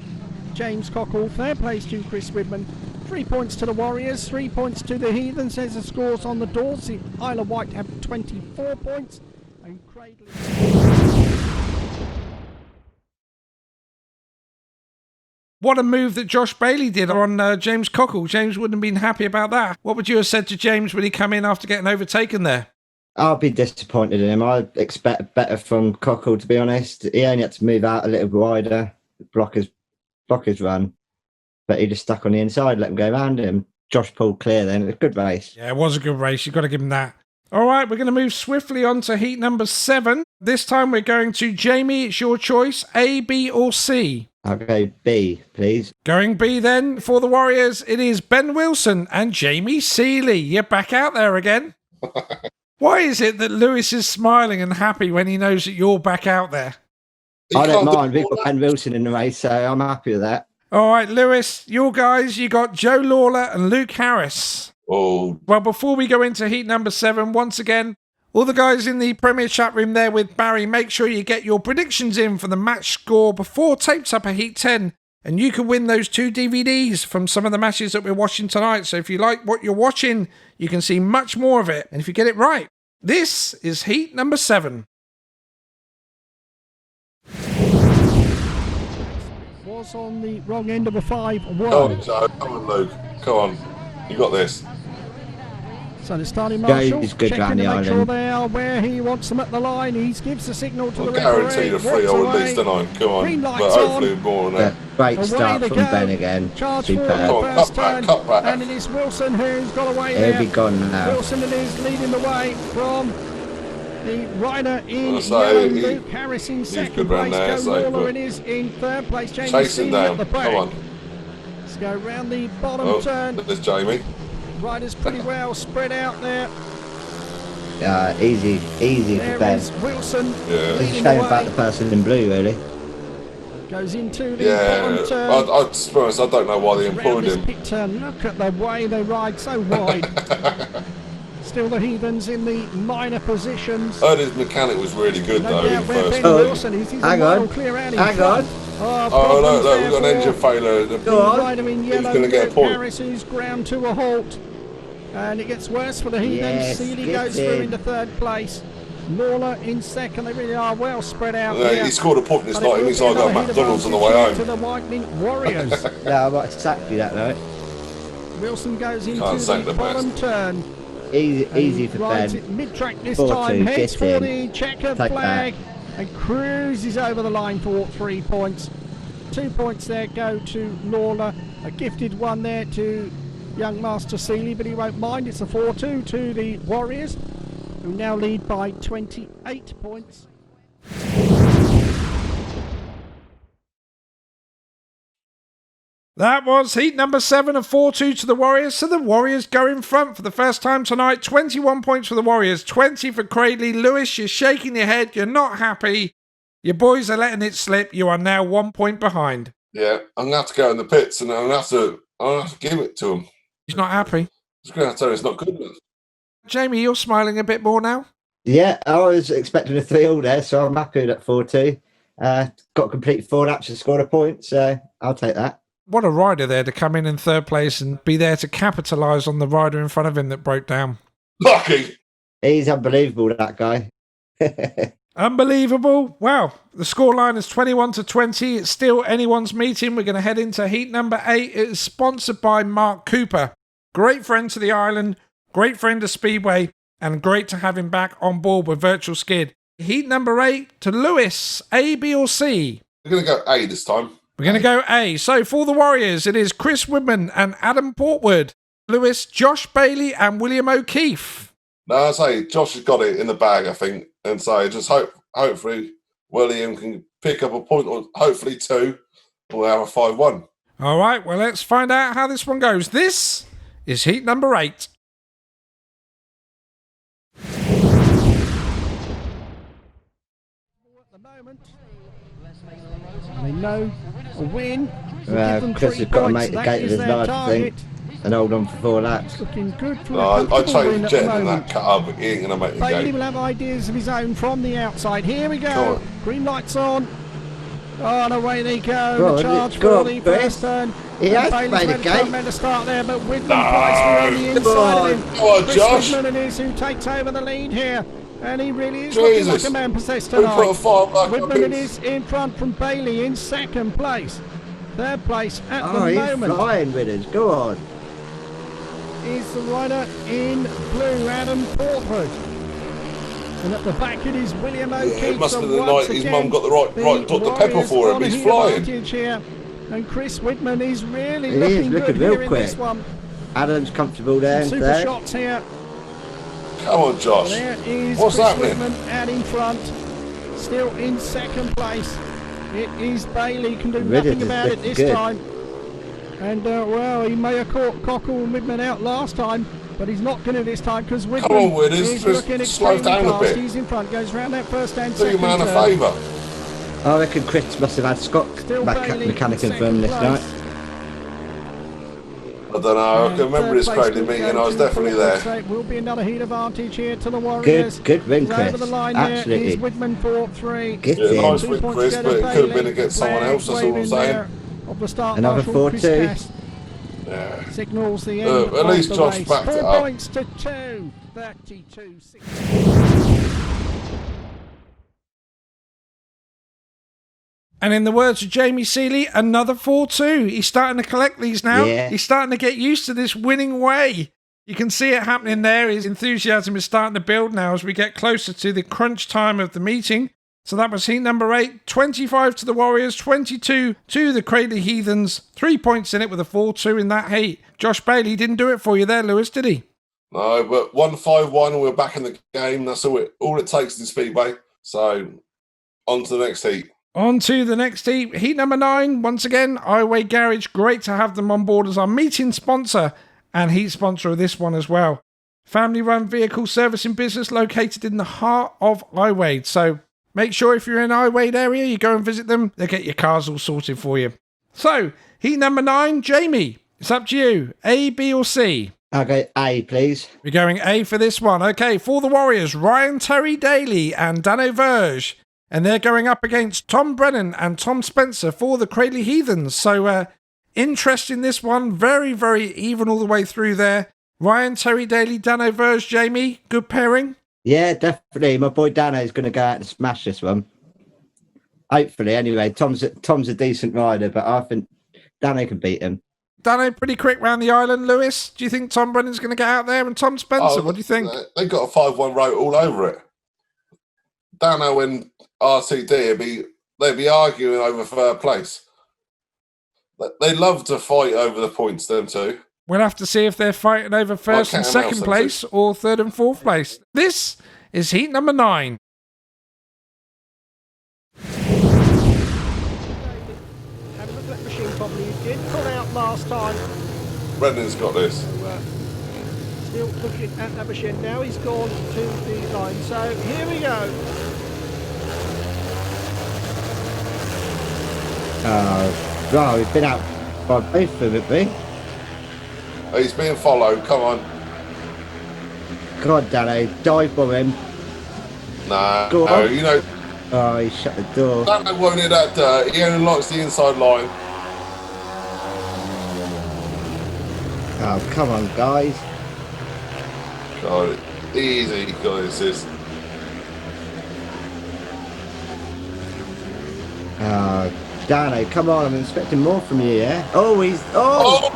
James Cockle. Third place to Chris Widman. 3 points to the Warriors, 3 points to the Heathens. There's the scores on the doors. The Isle of Wight have 24 points. And Cradley. What a move that Josh Bailey did on James Cockle. James wouldn't have been happy about that. What would you have said to James when he come in after getting overtaken there? I'll be disappointed in him. I expect better from Cockle, to be honest. He only had to move out a little wider, block his run. But he just stuck on the inside, let him go around him. Josh pulled clear then. It was a good race. Yeah, it was a good race. You've got to give him that. All right, we're going to move swiftly on to heat number 7. This time we're going to Jamie. It's your choice, A, B or C? I'll go B, please. Going B then for the Warriors. It is Ben Wilson and Jamie Sealey. You're back out there again. Why is it that Lewis is smiling and happy when he knows that you're back out there? I don't mind. We've got Ben Wilson in the race, so I'm happy with that. All right, Lewis, your guys, you got Joe Lawler and Luke Harris. Oh. Well, before we go into heat number 7, once again, all the guys in the Premier chat room there with Barry, make sure you get your predictions in for the match score before tapes up a heat 10. And you can win those 2 DVDs from some of the matches that we're watching tonight. So if you like what you're watching, you can see much more of it. And if you get it right, this is heat number 7. Was on the wrong end of a 5-1. Come on, Joe. Come on, Luke. Come on. You got this. So the starting marshal he's good checking to the make sure island. they are where he wants them at the line. He gives the signal to the guarantee referee. the free or at least tonight. Come on. Green lights But hopefully on. more than that. Great Away start they from go. Ben again. Charge Superb. forward, Come on, first cut turn, back. and it is Wilson who's got away He'll there. be gone now. Wilson is leading the way from the rider in I'll say yellow. Luke Harris in second good round place. there, Joe so, Lawler is in third place. Jamie Chasing Sealey down. at the back. Come on. Let's go round the bottom turn. There's Jamie. Riders pretty well spread out there. Easy for There Ben. is Wilson Yeah. It's a leading shame the about the way. person in blue, really. Goes into the Yeah. bottom turn. To be honest, I don't know why they Round employed this him. pit turn. Look at the way they ride so wide. Still the Heathens in the minor positions. Heard his mechanic was really good No though in doubt the where first Ben one. Wilson is. He's Hang a on. mile clear out in Hang front. Oh, look, we've got an engine failure. The on. rider in He's yellow, gonna get a Luke point. Harris, who's ground to a halt. And it gets worse for the Heathens. Yes, Sealey get goes through in. into third place. Lawler in second. They really are well spread out Yeah, there. he scored a point this But it night. It will means be I got another hit McDonald's on the way advantage home. to the Whitening Warriors. Yeah, I might exactly that, right? Wilson goes into Can't thank the the best. bottom turn. Easy for Rides Ben. it mid-track this 4-2, time, heads get for in. the checkered Take flag and cruises over the line for 3 points. 2 points there go to Lawler. A gifted one there to young Master Sealey, but he won't mind. It's a 4-2 to the Warriors, who now lead by 28 points. That was heat number 7 of 4-2 to the Warriors. So the Warriors go in front for the first time tonight. 21 points for the Warriors, 20 for Cradley. Lewis, you're shaking your head. You're not happy. Your boys are letting it slip. You are now 1 point behind. Yeah, I'm going to have to go in the pits and I'm going to have to give it to him. He's not happy. I'm going to tell him it's not good enough. Jamie, you're smiling a bit more now. Yeah, I was expecting a 3-all there, so I'm happy with that 4-2. Got complete 4 laps and scored a point, so I'll take that. What a rider there to come in third place and be there to capitalise on the rider in front of him that broke down. Lucky! He's unbelievable, that guy. Unbelievable. Wow. The scoreline is 21-20. It's still anyone's meeting. We're going to head into heat number 8. It is sponsored by Mark Cooper. Great friend to the island, great friend to Speedway, and great to have him back on board with Virtual Skid. Heat number 8 to Lewis, A, B or C? We're going to go A this time. We're going to go A. So for the Warriors, it is Chris Widman and Adam Portwood. Lewis, Josh Bailey and William O'Keefe. No, I say Josh has got it in the bag, I think. And so just hopefully William can pick up a point or hopefully 2. We'll have a 5-1. All right, well, let's find out how this one goes. This is heat number 8. They know a win. Chris has got to make the gate of his life, I think, and hold on for 4 laps. Looking good for I chose Jet in that car, but he ain't going to make the Bailey gate. will have ideas of his own from the outside. Here we go. Green lights on. Oh, and away they go. The charge for the first turn. He has made a gate. Meant to start there, but Whitman placed on the inside of him. Come on, Josh. Whitman it is who takes over the lead here. And he really is Jesus. looking like a man possessed We put a tonight. fire back Whitman up it is in front from Bailey in second place. Third place at the He's moment flying with us. Go on. is the rider in blue, Adam Portwood. And at the back it is William O'Keefe. It must so have been the once night his again, mum got the right Dr. Pepper Warriors for him. on a He's heat flying. advantage here. And Chris Whitman is really He is looking looking good real here in this quick. one. Adam's comfortable there. Super There. shots here. Come on, Josh. There is What's Chris happening? Whitman out in front. Still in second place. It is Bailey, can do Really nothing about it this good. time. And well, he may have caught Cockle and Whitman out last time, but he's not going to this time because Whitman on, Widders, is just looking slow extremely down a fast. bit. He's in front, goes round that first and Do your second man a turn. favour. I reckon Chris must have had Scott Still Bailey in mechanicking for him second this place. night. I don't know. I can remember this Cradley meeting. I was definitely there. So it will be another heat advantage here to the Warriors. Good win, He's Chris. over the line Absolutely. here is Whitman for 3. Get Yeah, in. nice 2 win, points Chris, to but go it to could have been Bailey. against someone Flag else. That's all I'm waving saying. there Of the start Another marshal, 4-2. Chris Cass Yeah. signals the end At of least the Josh race. backed it 4 up. points to 2. 32-6. And in the words of Jamie Sealey, another 4-2. He's starting to collect these now. Yeah. He's starting to get used to this winning way. You can see it happening there. His enthusiasm is starting to build now as we get closer to the crunch time of the meeting. So that was heat number 8. 25 to the Warriors, 22 to the Cradley Heathens. 3 points in it with a 4-2 in that heat. Josh Bailey didn't do it for you there, Lewis, did he? No, but 1-5-1, we're back in the game. That's all it takes in Speedway. So, on to the next heat. On to the next heat. Heat number 9. Once again, Iwade Garage. Great to have them on board as our meeting sponsor and heat sponsor of this one as well. Family-run vehicle servicing business located in the heart of Iwade. So make sure if you're in Iwade area, you go and visit them. They'll get your cars all sorted for you. So, heat number 9. Jamie, it's up to you. A, B or C? I'll go A, please. We're going A for this one. Okay, for the Warriors, Ryan Terry Daly and Dano Verge. And they're going up against Tom Brennan and Tom Spencer for the Cradley Heathens. So, interest in this one. Very, very even all the way through there. Ryan Terry Daly, Dano Verge, Jamie. Good pairing. Yeah, definitely. My boy Dano's going to go out and smash this one. Hopefully, anyway. Tom's a decent rider, but I think Dano can beat him. Dano pretty quick round the island. Lewis, do you think Tom Brennan's going to get out there? And Tom Spencer, what do you think? They got a 5-1 route all over it. Dano and RTD they'd be arguing over third place. They love to fight over the points, them two. We'll have to see if they're fighting over first and second place or third and fourth place. This is heat number 9. Have a look at that machine probably. He did pull out last time. Brendan's got this. Still looking at that machine. Now he's gone to the line. So here we go. Well, we've been out by both of it, He's being followed. Come on. God, Dano, dive for him. No, Go on. you know, Oh, he shut the door. Dano won't hit that dirt. He only likes the inside line. Oh, come on, guys. God, easy. God, this is. Oh, Dano, come on. I'm expecting more from you, yeah? Oh, he's... Oh!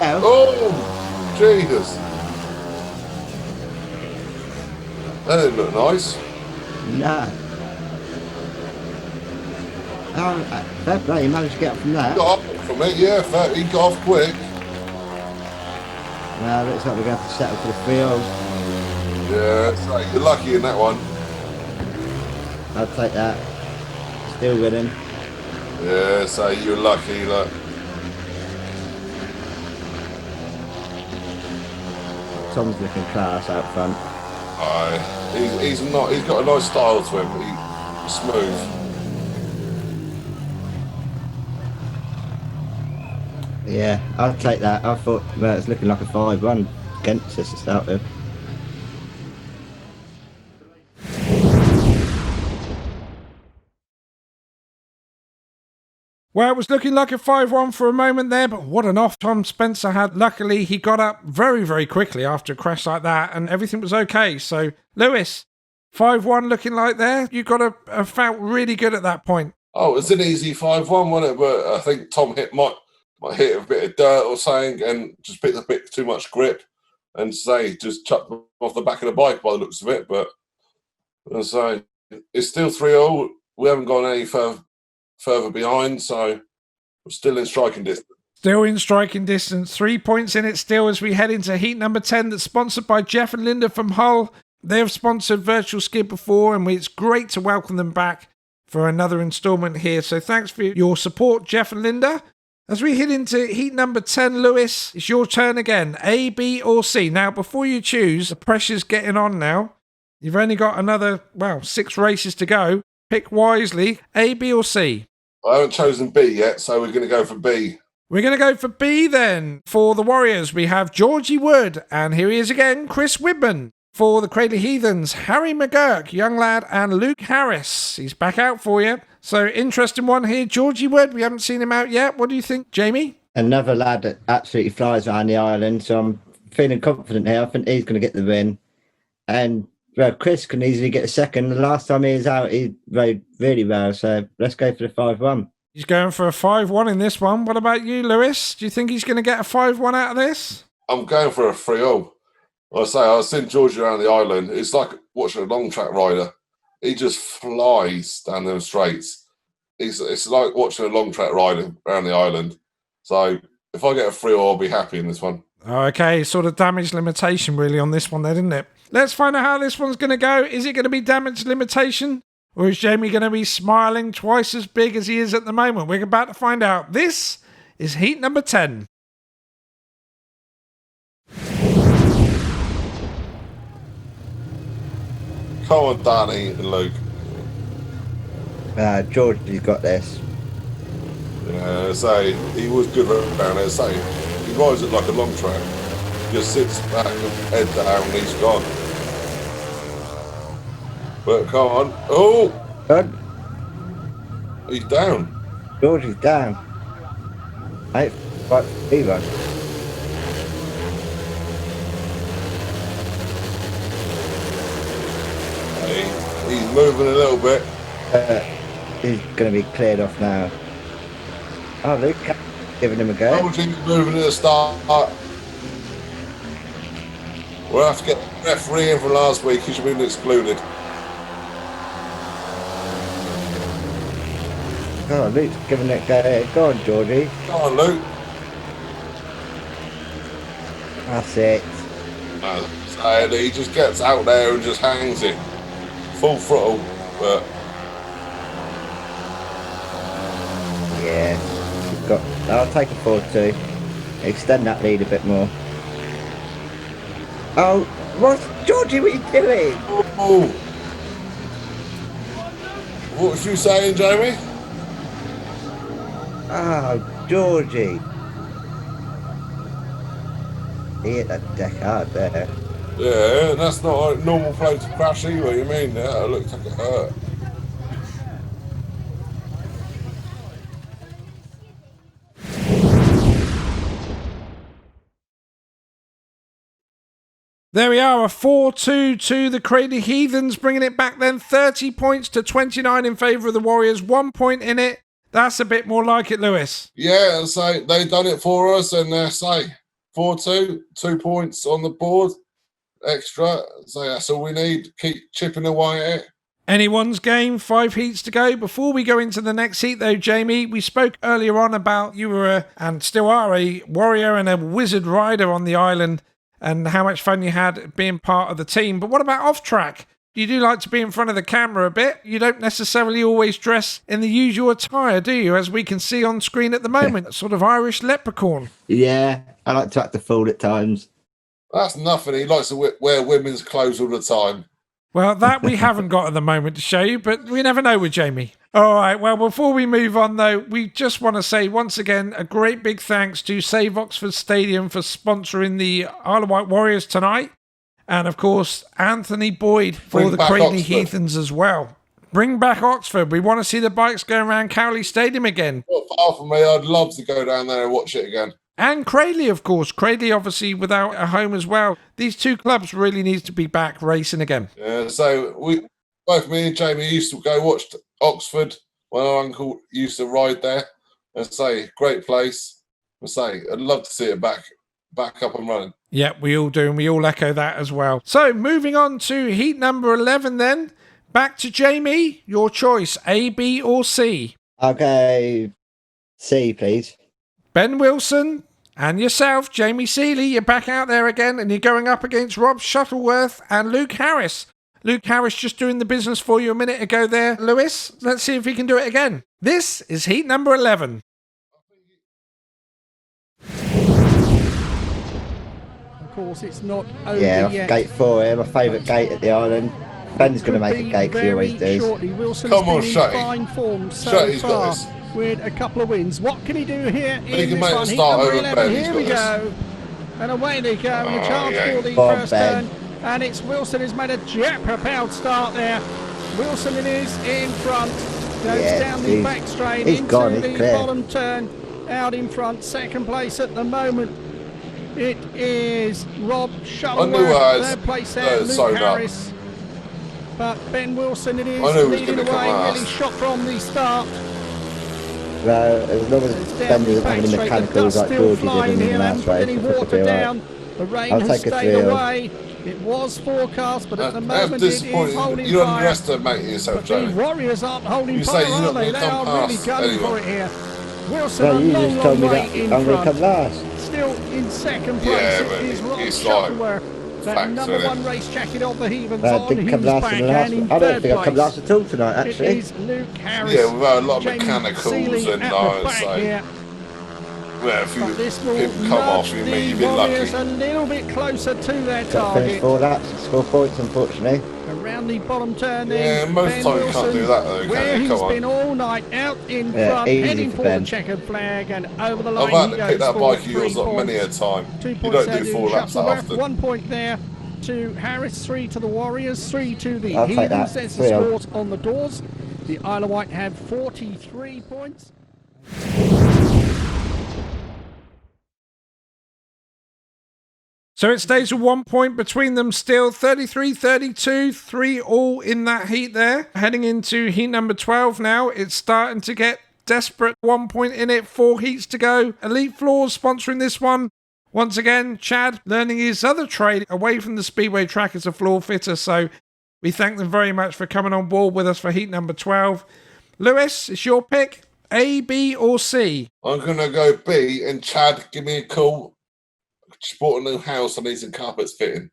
Oh, Jesus. That didn't look nice. Nah. Oh, fair play. He managed to get up from He that. got off from it, yeah. He got off quick. Now looks like we're going to have to settle for the 3-0. Yeah, so you're lucky in that one. I'll take that. Still winning. Yeah, so you're lucky, look. Tom's looking class out front. Aye. He's got a nice style to him. He's smooth. Yeah, I'll take that. I thought it's looking like a 5-1 against us to start with. Well, it was looking like a 5-1 for a moment there, but what an off Tom Spencer had. Luckily, he got up very, very quickly after a crash like that, and everything was okay. So, Lewis, 5-1 looking like there. You got to have felt really good at that point. Oh, it was an easy 5-1, wasn't it? But I think Tom might hit a bit of dirt or something and just picked a bit too much grip and just chucked off the back of the bike by the looks of it. But it's still 3-0. We haven't gone any further behind, so we're still in striking distance. Still in striking distance. 3 points in it still as we head into heat number 10 that's sponsored by Jeff and Linda from Hull. They've sponsored Virtual Skid before, and it's great to welcome them back for another instalment here. So thanks for your support, Jeff and Linda. As we head into heat number 10, Lewis, it's your turn again. A, B or C. Now, before you choose, the pressure's getting on now. You've only got another, 6 races to go. Pick wisely. A, B or C. I haven't chosen B yet, so we're going to go for B. We're going to go for B then. For the Warriors, we have Georgie Wood, and here he is again, Chris Widman. For the Cradley Heathens, Harry McGurk, young lad, and Luke Harris. He's back out for you. So, interesting one here. Georgie Wood, we haven't seen him out yet. What do you think, Jamie? Another lad that absolutely flies around the island, so I'm feeling confident here. I think he's going to get the win. And Chris can easily get a second. The last time he was out, he rode really well. So let's go for the 5-1. He's going for a 5-1 in this one. What about you, Lewis? Do you think he's going to get a 5-1 out of this? I'm going for a 3-0. I've seen George around the island. It's like watching a long track rider. He just flies down them straights. It's like watching a long track rider around the island. So if I get a 3-0, I'll be happy in this one. Okay, sort of damage limitation really on this one there, isn't it? Let's find out how this one's going to go. Is it going to be damage limitation? Or is Jamie going to be smiling twice as big as he is at the moment? We're about to find out. This is heat number 10. Come on, Danny and Luke. George, you've got this. Yeah, he was good around there. He rides it like a long track. Just sits back and head down and he's gone. But come on. Oh! Good. He's down. George is down. Right, either. He's moving a little bit. He's going to be cleared off now. Oh, Luke, giving him a go. George is moving at the start. We'll have to get the referee in from last week. He should have been excluded. Oh, Luke's giving it a go. Go on, Georgie. Come on, Luke. That's it. And he just gets out there and just hangs it. Full throttle, but... Yeah. I'll take a 4-2. Extend that lead a bit more. Oh, Georgie, what are you doing? Oh. What was you saying, Jamie? Oh, Georgie. He hit that deck hard there. Yeah, that's not a normal place to crash either. You mean that? It looks like it hurt. There we are, a 4-2 to the Cradley Heathens, bringing it back then 30 points to 29 in favour of the Warriors. 1 point in it. That's a bit more like it, Lewis. Yeah, so they done it for us, and 4-2, 2 points on the board, extra. So that's all we need. Keep chipping away at it. Anyone's game, 5 heats to go. Before we go into the next heat, though, Jamie, we spoke earlier on about you were and still are a warrior and a wizard rider on the island. and how much fun you had being part of the team. But what about off track? You do like to be in front of the camera a bit. You don't necessarily always dress in the usual attire, do you? As we can see on screen at the moment, sort of Irish leprechaun. Yeah, I like to act the fool at times. That's nothing. He likes to wear women's clothes all the time. Well, that we haven't got at the moment to show you, but we never know with Jamie. All right, well, before we move on, though, we just want to say once again a great big thanks to Save Oxford Stadium for sponsoring the Isle of Wight Warriors tonight. And, of course, Anthony Boyd for the Cradley Heathens as well. Bring back Oxford. We want to see the bikes going around Cowley Stadium again. Not far from me. I'd love to go down there and watch it again. And Cradley, of course. Cradley, obviously, without a home as well. These two clubs really need to be back racing again. Yeah, so both me and Jamie used to go watch Oxford when our uncle used to ride there. And say, great place. And say, I'd love to see it back up and running. Yeah, we all do, and we all echo that as well. So, moving on to heat number 11 then. Back to Jamie. Your choice, A, B, or C? I'll go C, please. Ben Wilson and yourself, Jamie Sealey, you're back out there again, and you're going up against Rob Shuttleworth and Luke Harris. Luke Harris just doing the business for you a minute ago there. Lewis, let's see if he can do it again. This is heat number 11. Of course, it's not over yet. Gate 4 here, my favourite gate at the island. Ben's going to make a gate, because he always does. Wilson's Come on, been in Shutty. fine form so Shutty's got far this. with a couple of wins. What can he do here in He can this make one? a Heat start number over 11. Ben. Here we go. And away they go. And a chance for the Come on, first Ben. turn. And it's Wilson who's made a jet-propelled start there. Wilson it is in front. Goes down the back straight into the bottom turn. Out in front. Second place at the moment. It is Rob Shuttleworth. Third place there, Luke Harris. But Ben Wilson it is leading away, really shot from the start. Well, as long as Ben doesn't have any mechanicals like Georgie did in the last race, I think it'll be alright. The rain has stayed away. It was forecast, but at the moment it is holding You fire. underestimate yourself, The Jamie. Warriors aren't holding You fire, say you're are not they? gonna They come are really past gunning anyone. for it here. Wilson Well, you a just long, told me long that way in I'm going to front. come last. Still in second place, Yeah, but it is Rob it's Shuttleworth. That facts, number isn't it? one race jacket of the Heathens I on didn't come his last back in the last and in one. I don't third think I'll come place. last at all tonight, It actually. is Luke Harris. Yeah, we've got a lot of Jamie mechanicals Sealey and at the I back say, here. well, if you But this will people come off, nudge you the mean you've been Warriors lucky. a little bit closer to their Got to finish target. 4 laps and score points, unfortunately. Around the bottom turn Yeah, then, most Ben time you can't Wilson, do that though, where can you? he's Come been on. all night out in Yeah, front, easy heading for for Ben. the checkered flag, and over the I've line had he to goes pick that for bike of 3 yours up points. many a time. 2 You points don't there do to 4 laps that Shuttleworth, often. 1 point there to Harris, 3 to the Warriors, 3 to the I'll take Heathens. that. There's the 3-0. scores on the doors. The Isle of Wight have 43 points. So it stays with 1 point between them still. 33-32, 3 all in that heat there. Heading into heat number 12 now. It's starting to get desperate. 1 point in it, 4 heats to go. Elite Floors sponsoring this one. Once again, Chad learning his other trade away from the Speedway track as a floor fitter. So we thank them very much for coming on board with us for heat number 12. Lewis, it's your pick. A, B, or C? I'm going to go B, and Chad, give me a call. Just bought a new house, I need some carpets fitting.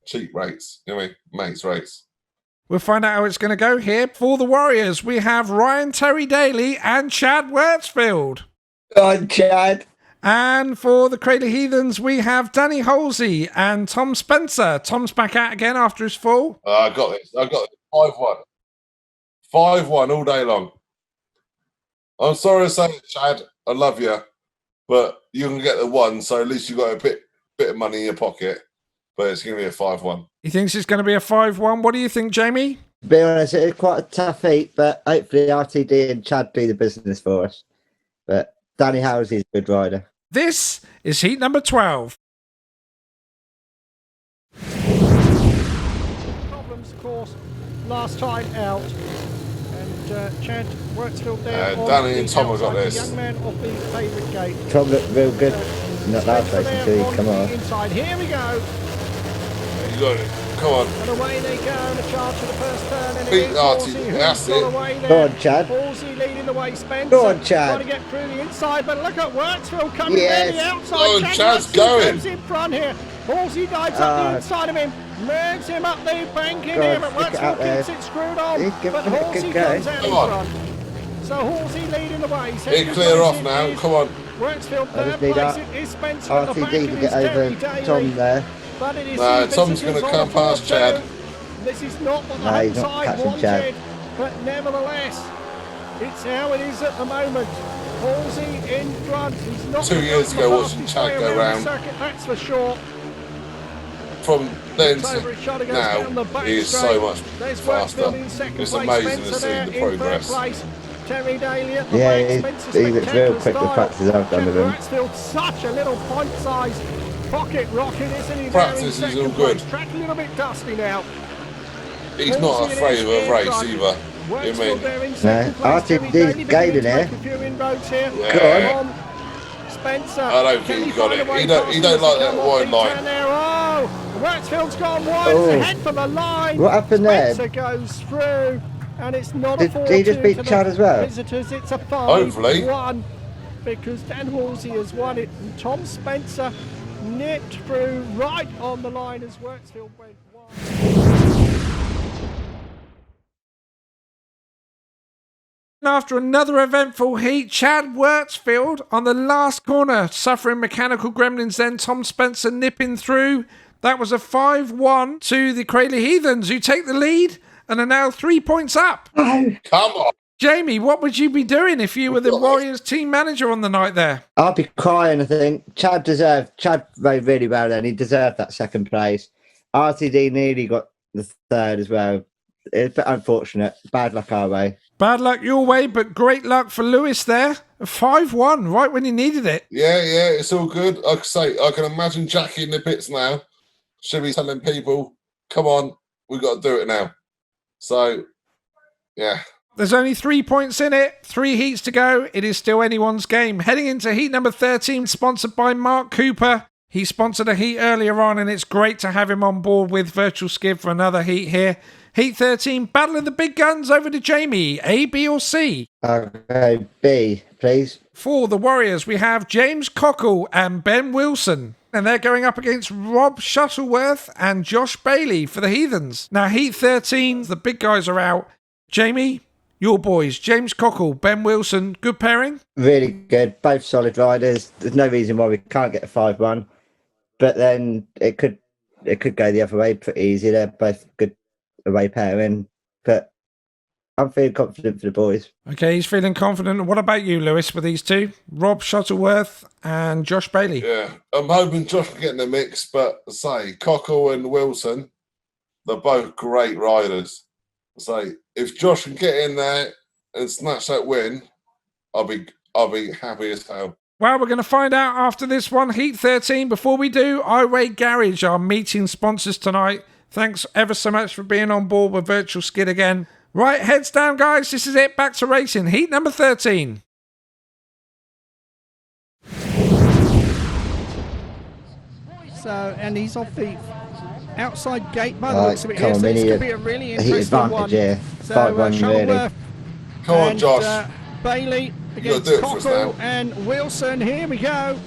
Cheap rates, you know what I mean? Mates rates. We'll find out how it's going to go here. For the Warriors, we have Ryan Terry Daly and Chad Wurtsfield. Go on, Chad. And for the Cradley Heathens, we have Danny Halsey and Tom Spencer. Tom's back out again after his fall. I got this. 5-1. 5-1 all day long. I'm sorry to say it, Chad. I love you. But you can get the 1, so at least you got a bit of money in your pocket. But it's going to be a 5-1. He thinks it's going to be a 5-1. What do you think, Jamie? To be honest, it's quite a tough heat, but hopefully RTD and Chad do the business for us. But Danny Housley's a good rider. This is heat number 12. Problems, of course, last time out. And Chad Wurtsfield there. on Danny the and Tom have got outside, this. The young man off the favourite gate. Tom looked real good in that last race until he come on off. the inside. Here we go. You got it. Come on. And away they go, and a charge for the first turn. And Beat it is Artie. Halsey who's That's got it. away there. Go on, Chad. Halsey leading the way. Spencer Go on, Chad. trying to get through the inside, but look at Wurtsfield coming Yes. down the outside. Oh, Chad Chad's Wurtsfield going. goes in front here. Halsey dives up the inside of him, moves him up the bank in here, but Wurtsfield keeps it screwed on. But Halsey comes out in front. So Halsey leading the way. He'll clear off now, come on. Wurtsfield third place, it is Spencer at the back, RTD it to is get over Terry Tom Daly. there. But it is No, Tom's going to come past Chad. This is not what the No, he's not side catching wanted, Chad. but nevertheless, it's how it is at the moment. Halsey in front. He's not 2 years ago watching Chad go round. That's for sure. From then Over to it, Shudder goes down the now, back he is straight. so much There's faster. Wurtsfield in second It's place. amazing to Spencer see there the in third progress. place. Terry Daly at the Yeah, back. he Spencer looks real quick with practices I've done with him. Wurtsfield, such a little point-sized pocket rocket, isn't he? Practice there in is all second good. place. Track a little bit dusty now. He's not afraid of a race either. You mean? RTD's gaining here. Yeah. Come on, Spencer. I don't think he got it. He don't like that wide line. Oh, Wurtsfield's gone wide. Oh. It's ahead for the line. What happened there? Spencer goes through, and it's not a 4-2 Did he just beat to the Chad as well? Visitors, it's a 5-1. Hopefully. Because Dan Halsey has won it, and Tom Spencer nipped through right on the line as Wurtsfield went wide. After another eventful heat, Chad Wurtsfield on the last corner, suffering mechanical gremlins, then Tom Spencer nipping through. That was a 5-1 to the Cradley Heathens, who take the lead and are now 3 points up. Come on. Jamie, what would you be doing if you were the Warriors team manager on the night there? I'll be crying, I think. Chad rode really well then. He deserved that second place. RTD nearly got the third as well. It's a bit unfortunate. Bad luck our way. Bad luck your way, but great luck for Lewis there. 5-1, right when he needed it. Yeah, it's all good. Like I say, I can imagine Jackie in the pits now. Should be telling people, come on, we've got to do it now. So, yeah. There's only 3 points in it, 3 heats to go. It is still anyone's game. Heading into heat number 13, sponsored by Mark Cooper. He sponsored a heat earlier on, and it's great to have him on board with Virtual Skid for another heat here. Heat 13, Battle of the Big Guns, over to Jamie. A, B or C? Okay, B, please. For the Warriors, we have James Cockle and Ben Wilson. And they're going up against Rob Shuttleworth and Josh Bailey for the Heathens. Now, Heat 13, the big guys are out. Jamie, your boys, James Cockle, Ben Wilson, good pairing? Really good. Both solid riders. There's no reason why we can't get a 5-1. But then it could go the other way pretty easy. They're both good away pairing. But I'm feeling confident for the boys. Okay, he's feeling confident. What about you, Lewis, with these two? Rob Shuttleworth and Josh Bailey. Yeah, I'm hoping Josh will get in the mix, but say Cockle and Wilson, they're both great riders. Say if Josh can get in there and snatch that win, I'll be happy as hell. Well, we're going to find out after this one, Heat 13. Before we do, Iwade Garage, our meeting sponsors tonight. Thanks ever so much for being on board with Virtual Skid again. Right, heads down, guys. This is it. Back to racing. Heat number 13. So, and he's off the outside gate by the looks of it come here. on, So we this need could be a really a heat interesting one. advantage, yeah. So, 5-1 really. Shuttleworth Come on, and, Josh. Bailey against do it for us Cockle now. and Wilson. Here we go.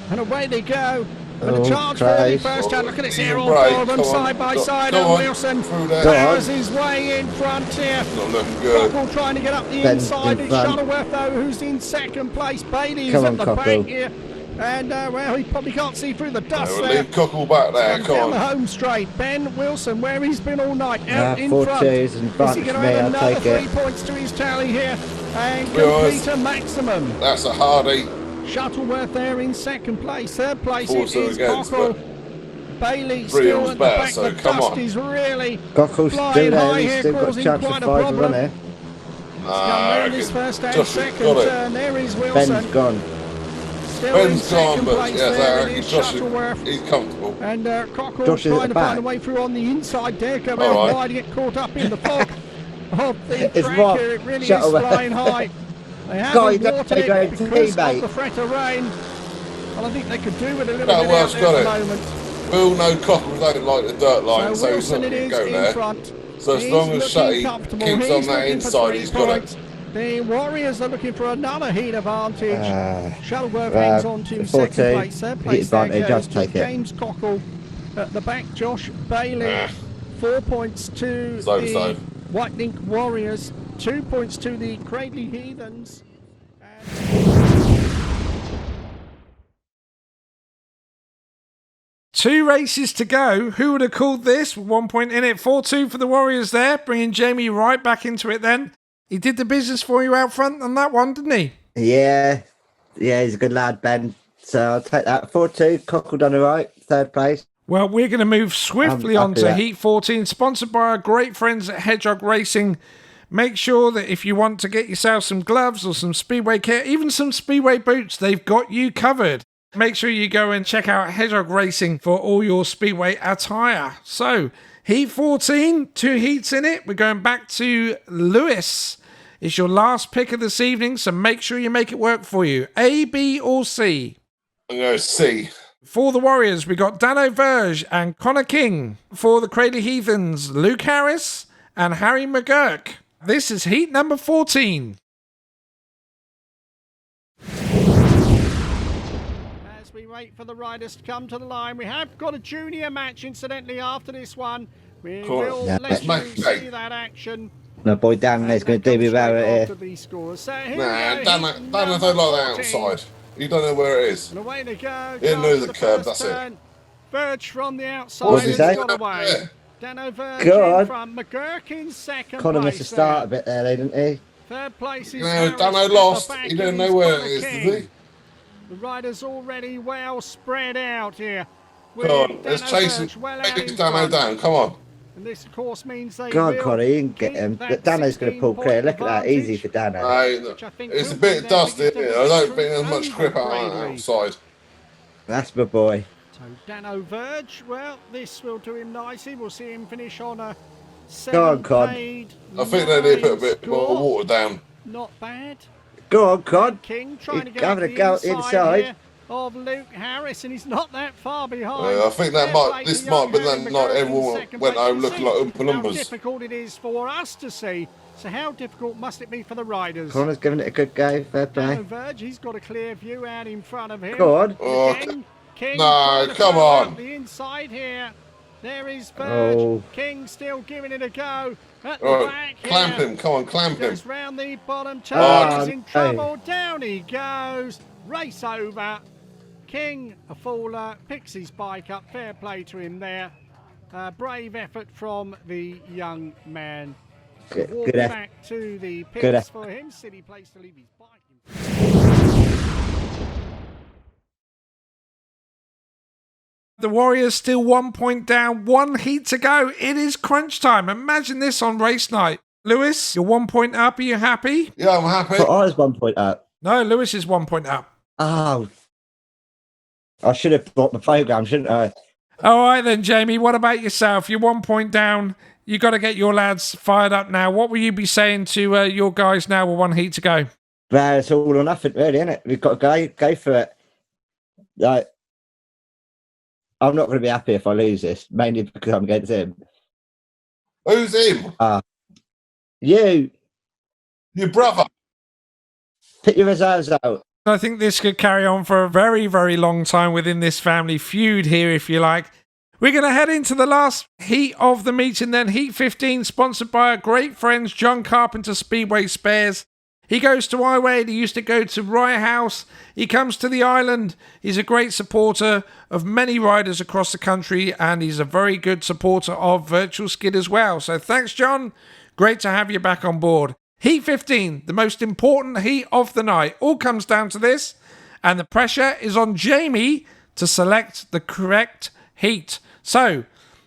And away they go. And Oh, the charge for the Christ. first time. Look at this here, all Right, four of them come on. side by side. Come And on. Wilson Through there. powers his way in front here. Not looking good. Cockle trying to get up the Ben inside. in It's front. Shuttleworth, though, who's in second place. Bailey's Come at on, the Cockle. back here. And, well, he probably can't see through the dust We'll there. leave Cockle back there. And Come down the on. home straight. Ben Wilson, where he's been all night, out in 4 front. twos and Is he advantage going for to me, add I'll another take 3 it. points to his tally here and Yours. complete a maximum? That's a hardy. Shuttleworth there in second place. Third place it Also is against, Cockle. Bailey Three still was at the better, back. so The come dust on. is really Cockle's flying still there. high He's here, still got a causing chance quite of a 5 problem. on here. Come round this first and Josh has second got it. turn. There is Wilson. Ben's gone. Still in Ben's second gone, but place yes, there. I It reckon is Josh Shuttleworth. he's comfortable. And Cockle Josh is at trying the to find a back. way through on the inside. Derek All out right. wide, get caught up in the fog of the It's track Rob here. It really Shuttleworth. is flying high. They God, haven't you don't watered take your it own because teammate. of the threat of rain. Well, I think they could do with a little That bit work's out there got at it. the moment. We all know Cockle don't like the dirt line, so he's Wilson not it going is to go in there. front. So as He's long as looking Shutty comfortable. keeps He's on that looking for inside, 3 he's got points. it. The Warriors are looking for another heat advantage. Shuttleworth hangs on to 4-2. second place. Third place Heat advantage, there goes just take to it. James Cockle at the back. Josh Bailey, 4 points to the White Link Warriors, 2 points to the Cradley Heathens. Two races to go. Who would have called this? 1 point in it. 4-2 for the Warriors there, bringing Jamie right back into it then. He did the business for you out front on that one, didn't he? Yeah, he's a good lad, Ben. So I'll take that. 4-2, Cockle done all right, third place. Well, we're going to move swiftly on to Heat 14, sponsored by our great friends at Hedgehog Racing. Make sure that if you want to get yourself some gloves or some Speedway kit, even some Speedway boots, they've got you covered. Make sure you go and check out Hedgehog Racing for all your Speedway attire. So, Heat 14, 2 heats in it. We're going back to Lewis. It's your last pick of this evening, so make sure you make it work for you. A, B, or C? I'm going to C. For the Warriors, we got Dano Verge and Connor King. For the Cradley Heathens, Luke Harris and Harry McGurk. This is heat number 14. As we wait for the riders to come to the line, we have got a junior match, incidentally, after this one. We will let you see that action. No, boy, Dano's going to do me well here. Nah, Dano don't like the outside. You don't know where it is. And away they go. He didn't know the curb, that's turn. it. Verge from the outside. What did he say? Got away. Yeah. Dano Verge God. from McGurk in second Connor place. missed the start a bit there, didn't he? Third place is Dano lost. He didn't know where it is, did he? The riders already well spread out here. God, let's chase Dano down. Come on. And this, of course, means they God, will Connor, you can get him. But Dano's going to pull clear. Look at that, easy for Dano. It's a bit dusty, isn't it? I don't think there's much grip outside. That's my boy. So Dano Verge, well, this will do him nicely. We'll see him finish on a Go on, Con. I think they need to put a bit more water down. Not bad. Go on, Con. King trying to He's get having a go inside. Of Luke Harris, and he's not that far behind. I think this might be that night everyone went home looking like Oompa Loompas. How difficult it is for us to see. So how difficult must it be for the riders? Connor's giving it a good go. Fair play. Verge, he's got a clear view out in front of him. Go on. King No, come on. The inside here. There is Verge. Oh. King still giving it a go. At the Right, back clamp here. him. Come on, clamp him. Goes round the bottom turn. He's in trouble. Hey. Down he goes. Race over. King, a faller, picks his bike up. Fair play to him there. Brave effort from the young man. Walk back to the pits for him. City place to leave his bike. The Warriors still 1 point down, 1 heat to go. It is crunch time. Imagine this on race night. Lewis, you're 1 point up. Are you happy? Yeah, I'm happy. But I was 1 point up. No, Lewis is 1 point up. Oh. I should have bought the programme, shouldn't I? All right then, Jamie. What about yourself? You're 1 point down. You got to get your lads fired up now. What will you be saying to your guys now with 1 heat to go? Well, it's all or nothing, really, isn't it? We've got to go for it. Like, I'm not going to be happy if I lose this, mainly because I'm against him. Who's him? You. Your brother. Pick your reserves out. I think this could carry on for a very, very long time within this family feud here, if you like. We're going to head into the last heat of the meeting then. Heat 15, sponsored by our great friends, John Carpenter Speedway Spares. He goes to Iwade. He used to go to Rye House. He comes to the island. He's a great supporter of many riders across the country, and he's a very good supporter of Virtual Skid as well. So thanks, John. Great to have you back on board. Heat 15, the most important heat of the night. All comes down to this, and the pressure is on Jamie to select the correct heat. So,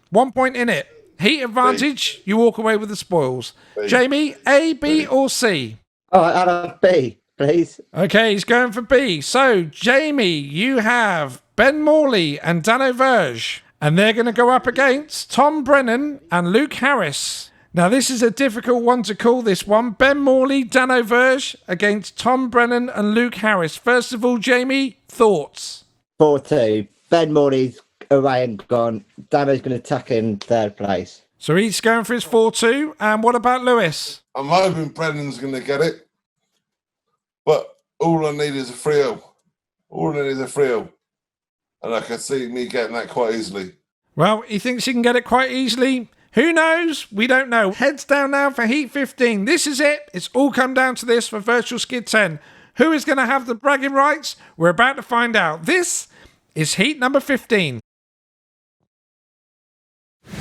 1 point in it. Heat advantage, you walk away with the spoils. Jamie, A, B, or C? All right, I'll have B, please. Okay, he's going for B. So, Jamie, you have Ben Morley and Dano Verge, and they're going to go up against Tom Brennan and Luke Harris. Now, this is a difficult one to call, this one. Ben Morley, Dano Verge against Tom Brennan and Luke Harris. First of all, Jamie, thoughts? 4-2. Ben Morley's away and gone. Dano's going to tuck in third place. So he's going for his 4-2. And what about Lewis? I'm hoping Brennan's going to get it. But all I need is a 3-0. All I need is a 3-0. And I can see me getting that quite easily. Well, he thinks he can get it quite easily. Who knows? We don't know. Heads down now for Heat 15. This is it. It's all come down to this for Virtual Skid 10. Who is going to have the bragging rights? We're about to find out. This is Heat number 15. The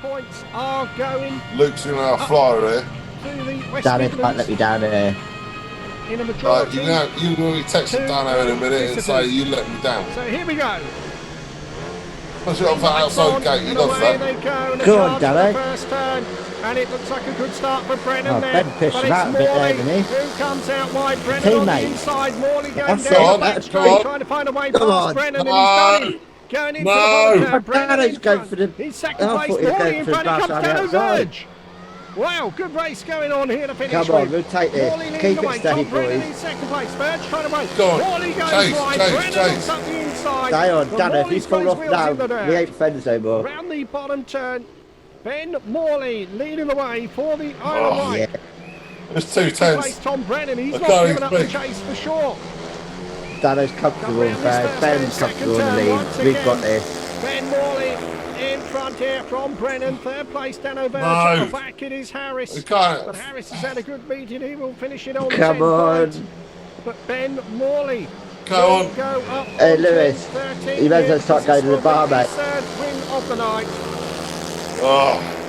points are going. Luke's in our flyer here. Danny can't let me down here. In a majority. You will text him down there in a minute and say you let me down. So here we go. What's it off that outside gate? You got that? Go on, Danny. First turn, and it looks like a good start for Brennan there. Ben pushed him out a bit there, didn't he? Who comes out wide? Brennan on the inside. Morley going That's down on, the back that's straight, on. trying to find a way Come past on. Brennan, and he's done it. Going in for the ball turn. Brennan Danny's in going front. for the... He's second I place. thought he was Morley going in for the front. He dash comes on down the over outside. Verge. Wow, good race going on here to finish Come on, with. we'll take this. Morley leading Keep the it way. steady, Tom Brennan boys. in second place. Verge trying to win. Go on. Morley goes Chase, wide. chase, Brennan chase. looks up the inside. Stay on, But Danny. If you Morley's fall got off his wheels now, in the dirt. we ain't friends no more. Round the bottom turn, Ben Morley leading the way for the Isle of Wight. Yeah. It's 2 Place tenths. Tom Brennan, he's I not can't giving up the expect- chase for sure. Danny's comfortable in third. Ben's comfortable in the lead. We've got this. Ben Morley in front here from Brennan. Third place, Dano Verge. No. At the back it is Harris. We can't. But Harris has had a good meeting. He will finish it on Come 10 on. points. But Ben Morley Go will on. go up Hey, on Lewis, 13 you may as well here. start This going to the will bar, be his mate. third win of the night. Oh,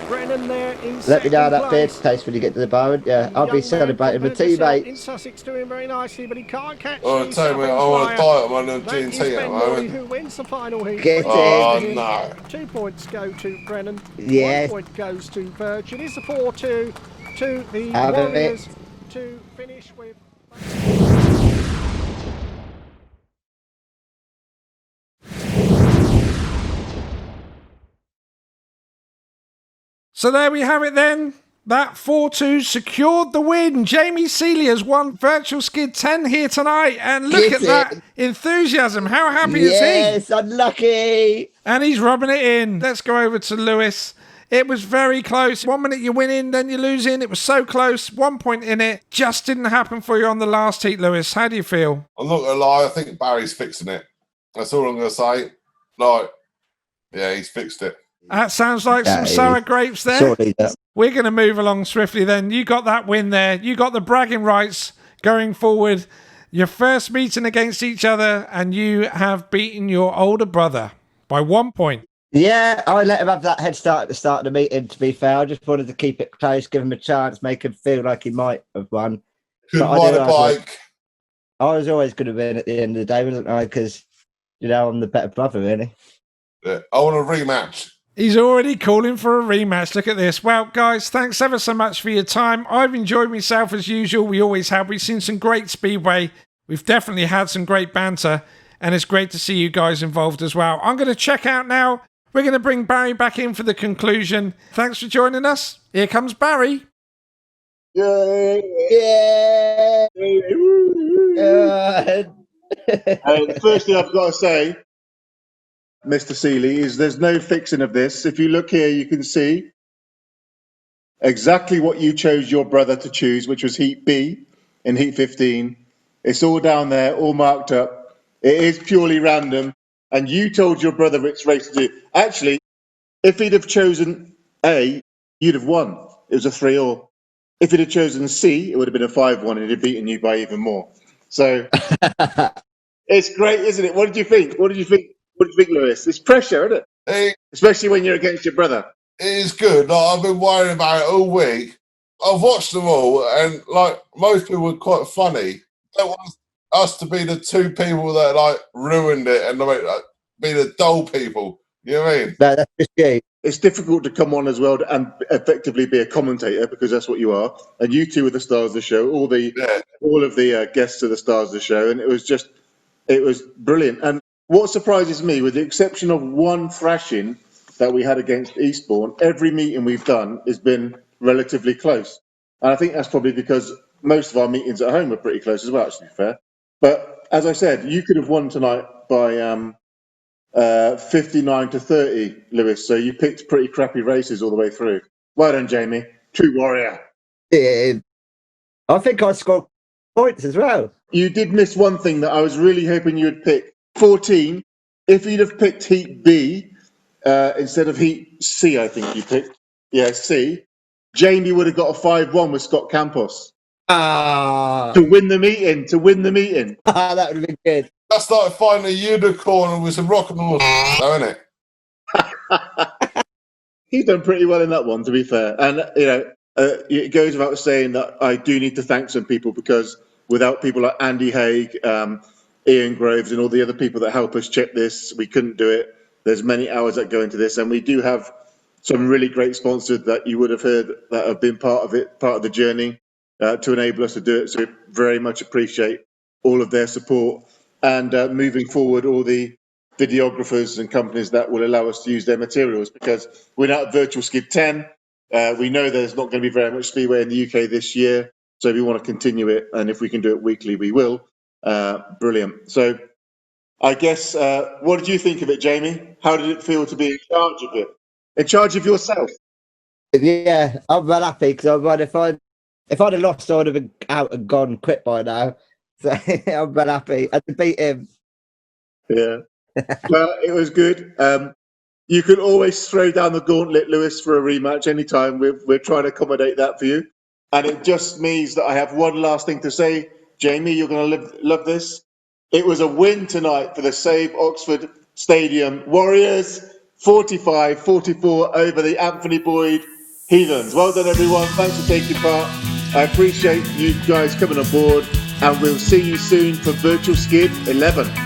Brennan there in Let me down second that third place. place when you get to the bar. Yeah, I'll be Young man celebrating with Carpenter in teammates. Sussex doing very nicely, but he can't catch oh the tell me, I Southern want to flyer. diet. I'm on a That is G&T Ben at the Morley moment. who wins the final heat. Get Oh, in. no. 2 points go to Brennan. Yes. 1 point goes to Verge. It is a 4-2 to the Have it. Warriors to finish with. So there we have it then. That 4-2 secured the win. Jamie Sealey has won Virtual Skid 10 here tonight. And look Is at that it? enthusiasm. How happy is he? Yes, unlucky. And he's rubbing it in. Let's go over to Lewis. It was very close. 1 minute you're winning, then you're losing. It was so close. 1 point in it. Just didn't happen for you on the last heat, Lewis. How do you feel? I'm not going to lie, I think Barry's fixing it. That's all I'm going to say. Like, yeah, he's fixed it. That sounds like some Yeah, sour grapes there. Surely that. We're going to move along swiftly then. You got that win there. You got the bragging rights going forward. Your first meeting against each other, and you have beaten your older brother by 1 point. Yeah, I let him have that head start at the start of the meeting, to be fair. I just wanted to keep it close, give him a chance, make him feel like he might have won. Couldn't But I ride do a like bike. I was always going to win at the end of the day, wasn't I? Because, you know, I'm the better brother, really. Yeah, I want a rematch. He's already calling for a rematch. Look at this. Well, guys, thanks ever so much for your time. I've enjoyed myself as usual. We always have. We've seen some great speedway. We've definitely had some great banter. And it's great to see you guys involved as well. I'm going to check out now. We're going to bring Barry back in for the conclusion. Thanks for joining us. Here comes Barry. Yay! Yeah. And first thing I've got to say, Mr. Sealey, is there's no fixing of this. If you look here, you can see exactly what you chose your brother to choose, which was Heat B in Heat 15. It's all down there, all marked up. It is purely random. And you told your brother which race to do. Actually, if he'd have chosen A, you'd have won. It was a 3-all. If he'd have chosen C, it would have been a 5-1 and he'd have beaten you by even more. So it's great, isn't it? What did you think? What did you think? What do you think, Lewis? It's pressure, isn't it? It Especially when you're against your brother. is good. Like, I've been worrying about it all week. I've watched them all, and like most people were quite funny. They want us to be the two people that like ruined it and like, be the dull people. You know what I mean? No, that's just you. It's difficult to come on as well and effectively be a commentator because that's what you are. And you two were the stars of the show. All of the guests are the stars of the show, and it was brilliant. And what surprises me, with the exception of one thrashing that we had against Eastbourne, every meeting we've done has been relatively close. And I think that's probably because most of our meetings at home are pretty close as well, to be fair. But as I said, you could have won tonight by 59-30, Lewis. So you picked pretty crappy races all the way through. Well done, Jamie. True warrior. Yeah, I think I scored points as well. You did miss one thing that I was really hoping you would pick. 14. If you'd have picked Heat B instead of Heat C, I think you picked. Yeah, C. Jamie would have got a 5-1 with Scott Campos. To win the meeting. That would have been good. That's like finding a unicorn with some rock and roll, though, isn't it? He's done pretty well in that one, to be fair. And, it goes without saying that I do need to thank some people, because without people like Andy Haig, Ian Groves, and all the other people that help us check this, we couldn't do it. There's many hours that go into this, and we do have some really great sponsors that you would have heard that have been part of it, part of the journey to enable us to do it. So we very much appreciate all of their support. And moving forward, all the videographers and companies that will allow us to use their materials, because we're now at Virtual Skid 10. We know there's not going to be very much Speedway in the UK this year, so we want to continue it, and if we can do it weekly, we will. Brilliant. So I guess, what did you think of it, Jamie? How did it feel to be in charge of it? In charge of yourself? Yeah, I'm well happy, because if I'd have lost, I would have been out and gone quit by now. So I'm well happy. I had to beat him. Yeah. Well, it was good. You can always throw down the gauntlet, Lewis, for a rematch anytime. We're trying to accommodate that for you. And it just means that I have one last thing to say. Jamie, you're going to love this. It was a win tonight for the Save Oxford Stadium Warriors, 45-44 over the Anthony Boyd Heathens. Well done, everyone. Thanks for taking part. I appreciate you guys coming on board, and we'll see you soon for Virtual Skid 11.